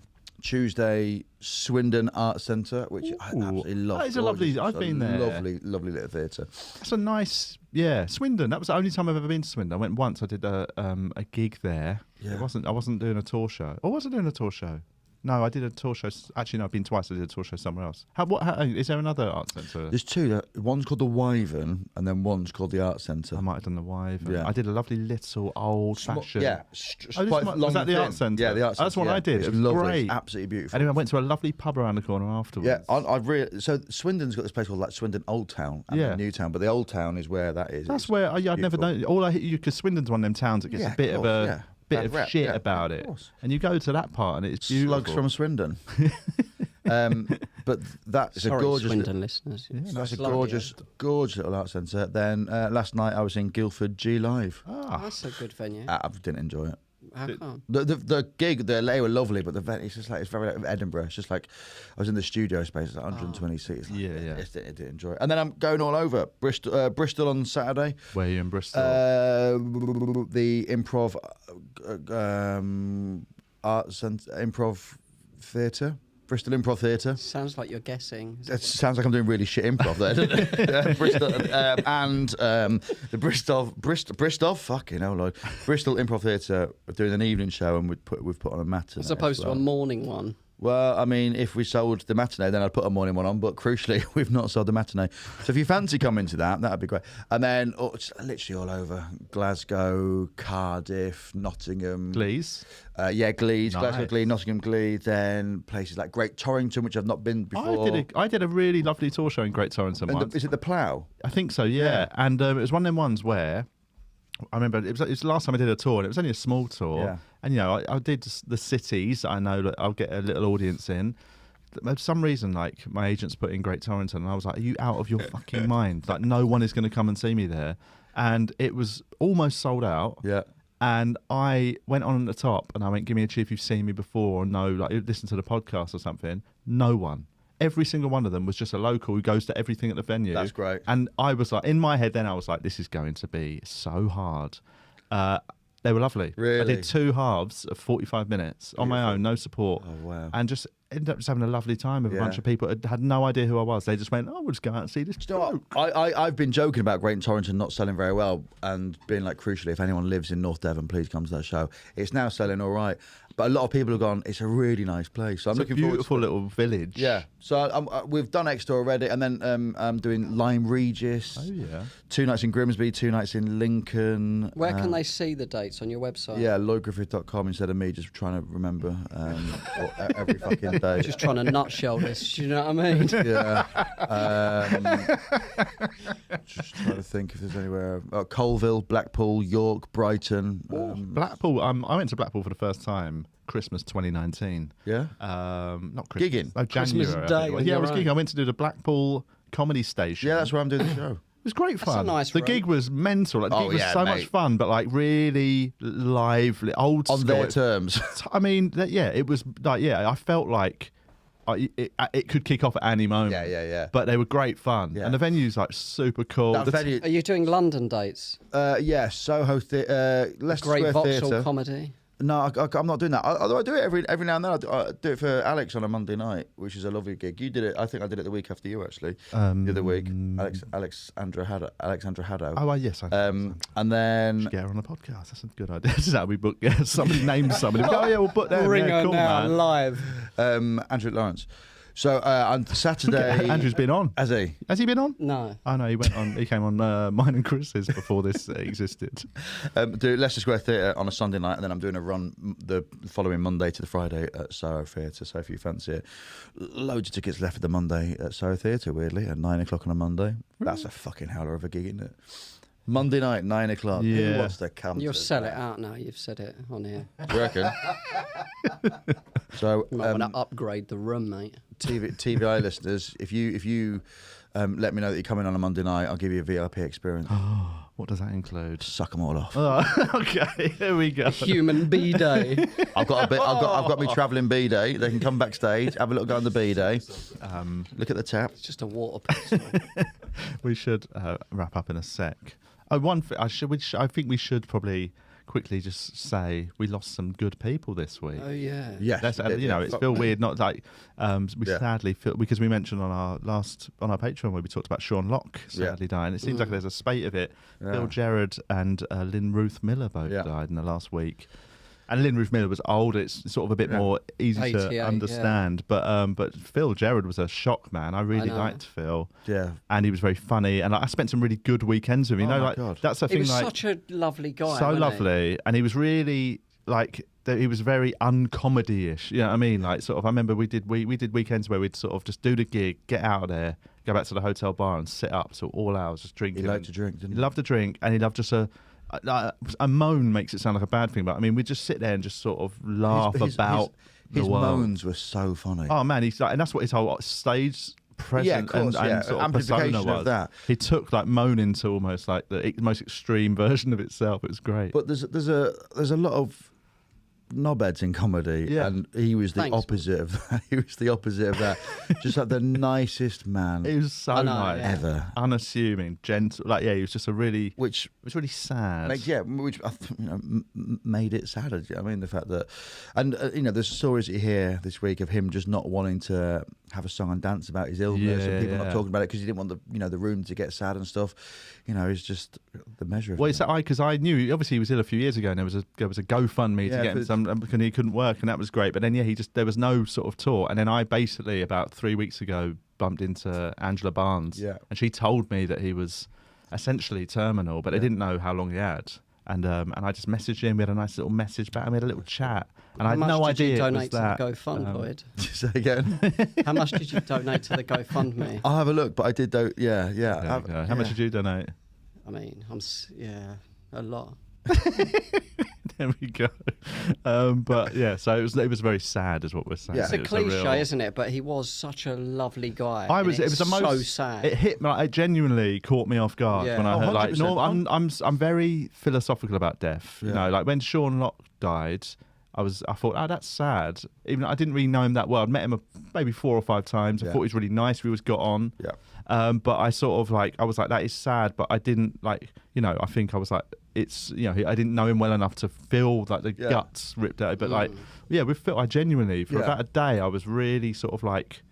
Tuesday, Swindon Arts Centre, which I Ooh. absolutely love. That is a lovely- Gorgeous. I've been there. Lovely little theatre. That's a nice, Swindon. That was the only time I've ever been to Swindon. I went once. I did a gig there. Yeah. I wasn't doing a tour show. Or was I doing a tour show? No, I did a tour show. Actually, no, I've been twice. I did a tour show somewhere else. How is there another art centre? There's 2. One's called the Wyvern, and then one's called the Arts Centre. I might have done the Wyvern. Yeah. I did a lovely little old-fashioned. Yeah, Oh, was that the Arts Centre? Yeah, the Arts Centre. That's what yeah. I did. It's It was lovely. great. It's absolutely beautiful. Anyway, I went to a lovely pub around the corner afterwards. Yeah, I've really so Swindon's got this place called like Swindon Old Town and Yeah. New Town, but the Old Town is where that is. That's It's where I'd never beautiful. known. All I hit you because Swindon's one of them towns that gets Yeah, a bit of of course, a yeah. bit Bad of rep, shit yeah, about of it, course. and you go to that part and it's beautiful. Slugs from Swindon. But that's Sorry, a gorgeous. Swindon listeners. That's a Bloody gorgeous little art centre. Then last night I was in Guildford G Live. hell. That's a good venue. I didn't enjoy it. How come? The gig, they were lovely, but the venue, it's just like, it's very like Edinburgh. It's just like, I was in the studio space, it's like 120 seats. Like, Yeah, yeah. I didn't enjoy it. And then I'm going all over. Bristol on Saturday. Where are you in Bristol? The improv arts and improv theatre. Bristol Improv Theatre. Sounds like you're guessing. It sounds like I'm doing really shit improv there, doesn't it? Bristol, and the Bristol, fucking hell, Lloyd. Bristol Improv Theatre are doing an evening show, and we've put on a matinee. As opposed as to well. a morning one. Well, I mean, if we sold the matinee, then I'd put a morning one on. But crucially, we've not sold the matinee. So if you fancy coming to that, that'd be great. And then it's literally all over: Glasgow, Cardiff, Nottingham. Please. Glees, Nice. Glasgow Glee, Nottingham Glee. Then places like Great Torrington, which I've not been before. I did a really lovely tour show in Great Torrington And once. is it the Plough? I think so, yeah. And it was one of them ones where I remember it was the last time I did a tour, and it was only a small tour. Yeah. And I did the cities. I know that I'll get a little audience in. For some reason, like my agents put in Great Torrington, and I was like, "Are you out of your fucking mind? Like, no one is going to come and see me there." And it was almost sold out. Yeah. And I went on at the top, and I went, "Give me a cheer if you've seen me before, or no, like listen to the podcast or something." No one. Every single one of them was just a local who goes to everything at the venue. That's great. And I was like, in my head, then I was like, "This is going to be so hard." They were lovely. Really? I did 2 halves of 45 minutes on my Beautiful. own, no support. Oh, wow. And just ended up just having a lovely time with a Yeah. bunch of people that had no idea who I was. They just went, "Oh, we'll just go out and see this." Do you know what? I've been joking about Great Torrington not selling very well and being like, crucially, if anyone lives in North Devon, please come to that show. It's now selling all right. But a lot of people have gone, it's a really nice place. So I'm It's a looking forward beautiful to little village. Yeah. So we've done Exeter already, and then I'm doing Lyme Regis. Oh yeah. 2 nights in Grimsby, 2 nights in Lincoln. Where can they see the dates on your website? Yeah, lloydgriffith.com instead of me just trying to remember every fucking day. Just trying to nutshell this. Do you know what I mean? Yeah. Just trying to think if there's anywhere. Colville, Blackpool, York, Brighton. Blackpool. I went to Blackpool for the first time Christmas 2019. Yeah. Not Christmas. Gigging? Oh, January. Christmas I think Day it was. on Yeah, I your was own. gigging. I went to do the Blackpool Comedy Station. Yeah, that's where I'm doing the show. It was great fun. a nice the room. gig was mental. Like, the Oh, gig was yeah, so mate. much fun, but like really lively, old On school. their terms. I mean, it was like, I felt like it could kick off at any moment. Yeah. But they were great fun, Yeah. and the venue's like super cool. That The- venue, Are you doing London dates? yeah, Soho Theatre, Leicester Great Square Vauxhall Theatre. comedy. No, I'm not doing that. Although I do it every now and then. I do it for Alex on a Monday night, which is a lovely gig. You did it. I think I did it the week after you, actually. The other week, Alexandra Haddo. Oh, yes. And then Get her on a podcast. That's a good idea. This is how we book. Yeah, somebody names somebody. Oh yeah, we'll put them. Ring Yeah, her cool, now man. live. Andrew Lawrence. So on Saturday, Andrew's been on. Has he? Has he been on? No. Oh no, he went on. He came on mine and Chris's before this existed. Do Leicester Square Theatre on a Sunday night, and then I'm doing a run the following Monday to the Friday at Soho Theatre. So if you fancy it, loads of tickets left for the Monday at Soho Theatre. Weirdly, at 9 o'clock on a Monday. That's a fucking howler of a gig, isn't it? Monday night, 9 o'clock. Who Yeah. wants to come? You'll to sell that? it out now. You've said it on here. Do you reckon? So You might want to upgrade the room, mate. TVI listeners, if you let me know that you're coming on a Monday night, I'll give you a VIP experience. What does that include? Suck them all off. Oh, okay, here we go. Human B Day. I've got me travelling B day. They can come backstage, have a little go on the B day. Look at the tap. It's just a water pistol. We should wrap up in a sec. One thing, I think we should probably quickly just say we lost some good people this week. Oh yeah. Yes, That's, we did, yeah. it's feel weird, not like we Yeah. sadly feel, because we mentioned on our Patreon where we talked about Sean Locke sadly dying. It seems like there's a spate of it. Yeah. Phil Gerard and Lynn Ruth Miller both Yeah. died in the last week. And Lynn Ruth Miller was old. It's sort of a bit more easy 88, to yeah. understand. But Phil Gerard was a shock, man. I really know. liked Phil. Yeah. And he was very funny. And I spent some really good weekends with him. You Oh know, my like God. that's the He thing. was Like such a lovely guy. so wasn't he? lovely, and he was really like he was very uncomedy-ish. You know what I mean? Like sort of. I remember we did weekends where we'd sort of just do the gig, get out of there, go back to the hotel bar, and sit up till all hours just drinking. He liked to drink, didn't He he? loved to drink, and he loved just a moan makes it sound like a bad thing, but I mean we'd just sit there and just sort of laugh about his the world. moans were so funny. Oh man, he's like, and that's what his whole stage presence Yeah, of course, and yeah. sort of Amplification persona of was. that. He took like moaning to almost like the most extreme version of itself. It was great. But there's a lot of knobheads in comedy, Yeah. and he was the Thanks. opposite of that. He was the opposite of that. Just like the nicest man It was so I know, nice, yeah. ever. unassuming, gentle. Like he was just a really. Which It was really sad. which made it sadder. I mean, the fact that, and there's stories that you hear this week of him just not wanting to have a song and dance about his illness, Yeah, and people yeah. not talking about it because he didn't want the room to get sad and stuff. It's just the measure of Well, it. it's because I knew obviously he was ill a few years ago, and there was a GoFundMe Yeah, to get him but- some, and he couldn't work, and that was great. But then there was no sort of tour, and then I basically about 3 weeks ago bumped into Angela Barnes, Yeah. and she told me that he was essentially terminal, but they didn't know how long he had. And I just messaged him. We had a nice little message back, and we had a little chat. And I How had much no did you idea it was donate to that. the GoFund, Lloyd? Say again. How much did you donate to the GoFundMe? I'll have a look, but I did. Yeah. There we go. How much did you donate? I mean, a lot. There we go. But yeah, so it was very sad, is what we're saying. Yeah. It's a It was cliche, real- isn't it? But he was such a lovely guy. It and was it's the most so sad. It hit me. Like, it genuinely caught me off guard Yeah. when I Oh, heard. Like, 100%. no, I'm very philosophical about death. You Yeah. know, like when Sean Locke died, I thought, oh, that's sad. Even I didn't really know him that well. I'd met him maybe 4 or 5 times. I thought he was really nice. We always got on. Yeah. But I sort of I was like, that is sad. But I didn't I think I was like, it's, I didn't know him well enough to feel like the guts ripped out. But with Phil, I genuinely, for about a day, I was really sort of like,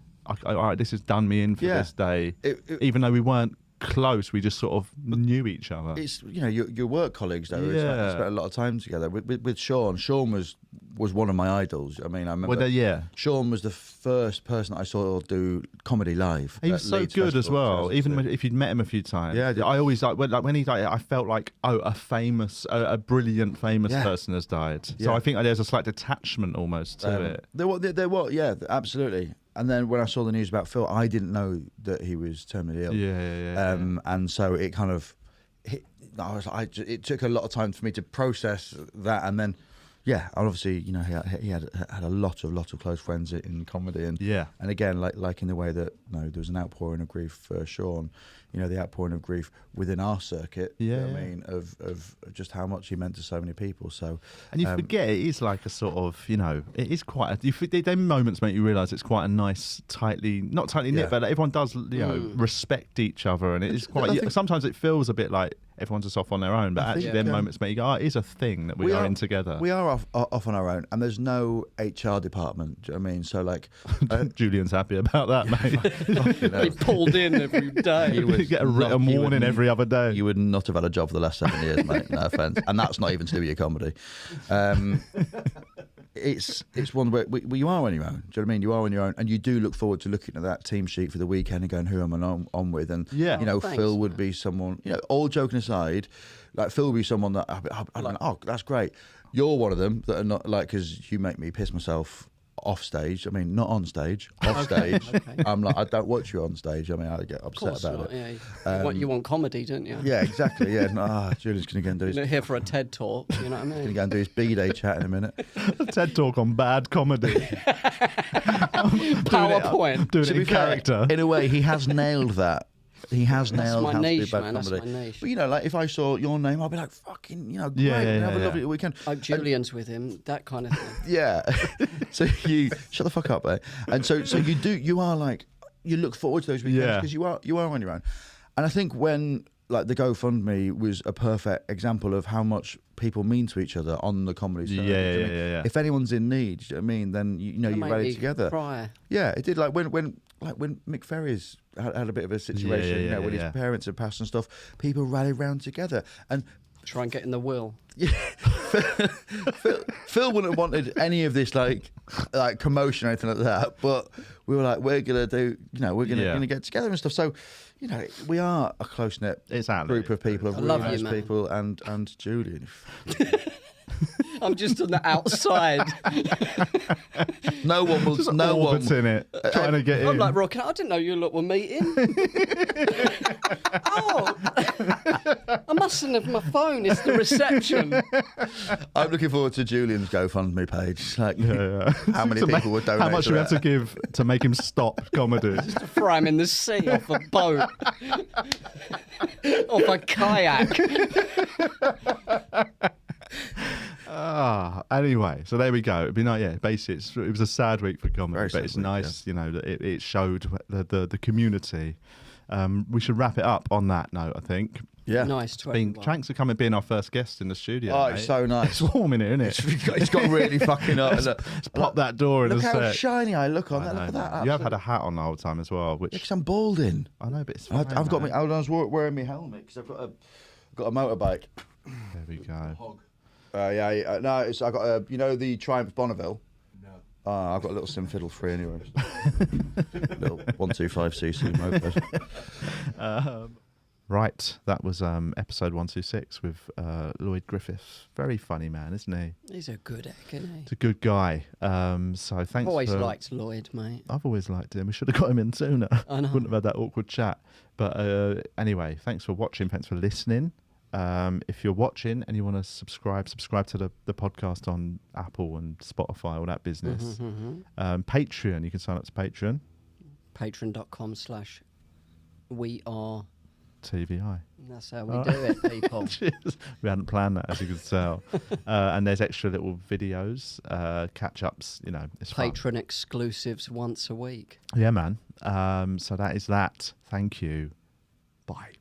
all right, this has done me in for this day. Even though we weren't close, we just sort of knew each other. It's your work colleagues though. We spent a lot of time together with Sean. Sean was one of my idols. I mean, I remember Sean was the first person I saw do comedy live. He was so Leeds good Festival as well, even if you'd met him a few times. Yeah, I always when he died, I felt like a brilliant famous person has died. So I think there's a slight detachment almost to it. There was, yeah, absolutely. And then when I saw the news about Phil, I didn't know that he was terminally ill. Yeah. And so it kind of, it took a lot of time for me to process that. And then, obviously, he had a lot of close friends in comedy. And again, like in the way that there was an outpouring of grief for Sean. The outpouring of grief within our circuit. I mean, of just how much he meant to so many people. So, and you forget it is like a sort of, it is quite. Them moments make you realise it's quite a nice, not tightly knit, but everyone does, respect each other, and it is quite. Sometimes it feels a bit like everyone's just off on their own, but actually, them moments make you go, oh, it is a thing that we are in together. We are off on our own, and there's no HR department. Do you know what I mean? So like, Julian's happy about that, mate. He pulled in every day. You get a written warning every other day. You would not have had a job for the last 7 years, mate. No offence, and that's not even to do with your comedy. It's one where you are on your own. Do you know what I mean? You are on your own, and you do look forward to looking at that team sheet for the weekend and going, "Who am I on with?" And Phil would be someone. All joking aside, like Phil would be someone that I'd like, oh, that's great. You're one of them that are not like, because you make me piss myself off stage. I mean, not on stage, off stage. Okay. I'm like, I don't watch you on stage. I mean, I get upset about it. Yeah. You want comedy, don't you? Yeah, exactly. Yeah, Julian's going to go and do his. You're here for a TED talk. You know what I mean? Going to go and do his B-Day chat in a minute. A TED talk on bad comedy. PowerPoint. Doing it in character. In a way, he has nailed that. He has nailed how to do bad comedy. That's my niche. But like if I saw your name, I'd be like, fucking, great. Have a lovely weekend. Like Julian's with him, that kind of thing. Yeah. So you shut the fuck up, mate. And so you are like, you look forward to those weekends because you are on your own. And I think when like the GoFundMe was a perfect example of how much people mean to each other on the comedy side. Yeah. If anyone's in need, do you know what I mean? Then you rally together. Cry. Yeah, it did. Like when Mick Ferry's had a bit of a situation, when his parents had passed and stuff, people rallied round together and try and get in the will. Yeah, Phil wouldn't have wanted any of this like commotion or anything like that. But we were like, we're gonna do, we're gonna get together and stuff. So, we are a close knit group of people, of really nice people, and Julian. I'm just on the outside. No one will. Just no orbits one in it, trying to get in. I'm like, Rocky, I didn't know you lot were meeting. Oh, I mustn't have my phone. It's the reception. I'm looking forward to Julian's GoFundMe page. Like, how many people would donate? How much do we have to give to make him stop comedy? Just to throw him in the sea off a boat, off a kayak. Anyway, so there we go. It'd be nice, basically, it was a sad week for comedy, but it's nice, that it showed the community. We should wrap it up on that note, I think. Yeah, nice. Thanks for coming, being our first guest in the studio. Oh, it's so nice. It's warm in here, isn't it? It's got really fucking up. Let's pop that door in a sec. Look how shiny I look on that. Look at that. You have had a hat on the whole time as well, which because I'm balding. I know, but it's fine. I've got I was wearing my helmet because I've got a motorbike. There we go. No, I got a, the Triumph Bonneville. No. I've got a little sim fiddle free anyway. Little 125cc moped. Right, that was episode 126 with Lloyd Griffith. Very funny man, isn't he? He's a good egg, isn't he? He's a good guy. So thanks. I've always liked Lloyd, mate. I've always liked him. We should have got him in sooner. I know. Wouldn't have had that awkward chat. But anyway, thanks for watching. Thanks for listening. If you're watching and you want to subscribe to the podcast on Apple and Spotify, all that business. Patreon, you can sign up to Patreon. Patreon.com/we are TVI. That's how we do it, people. Cheers. We hadn't planned that, as you could tell. And there's extra little videos, catch-ups, you know. It's fun. Patron exclusives once a week. Yeah, man. So that is that. Thank you. Bye.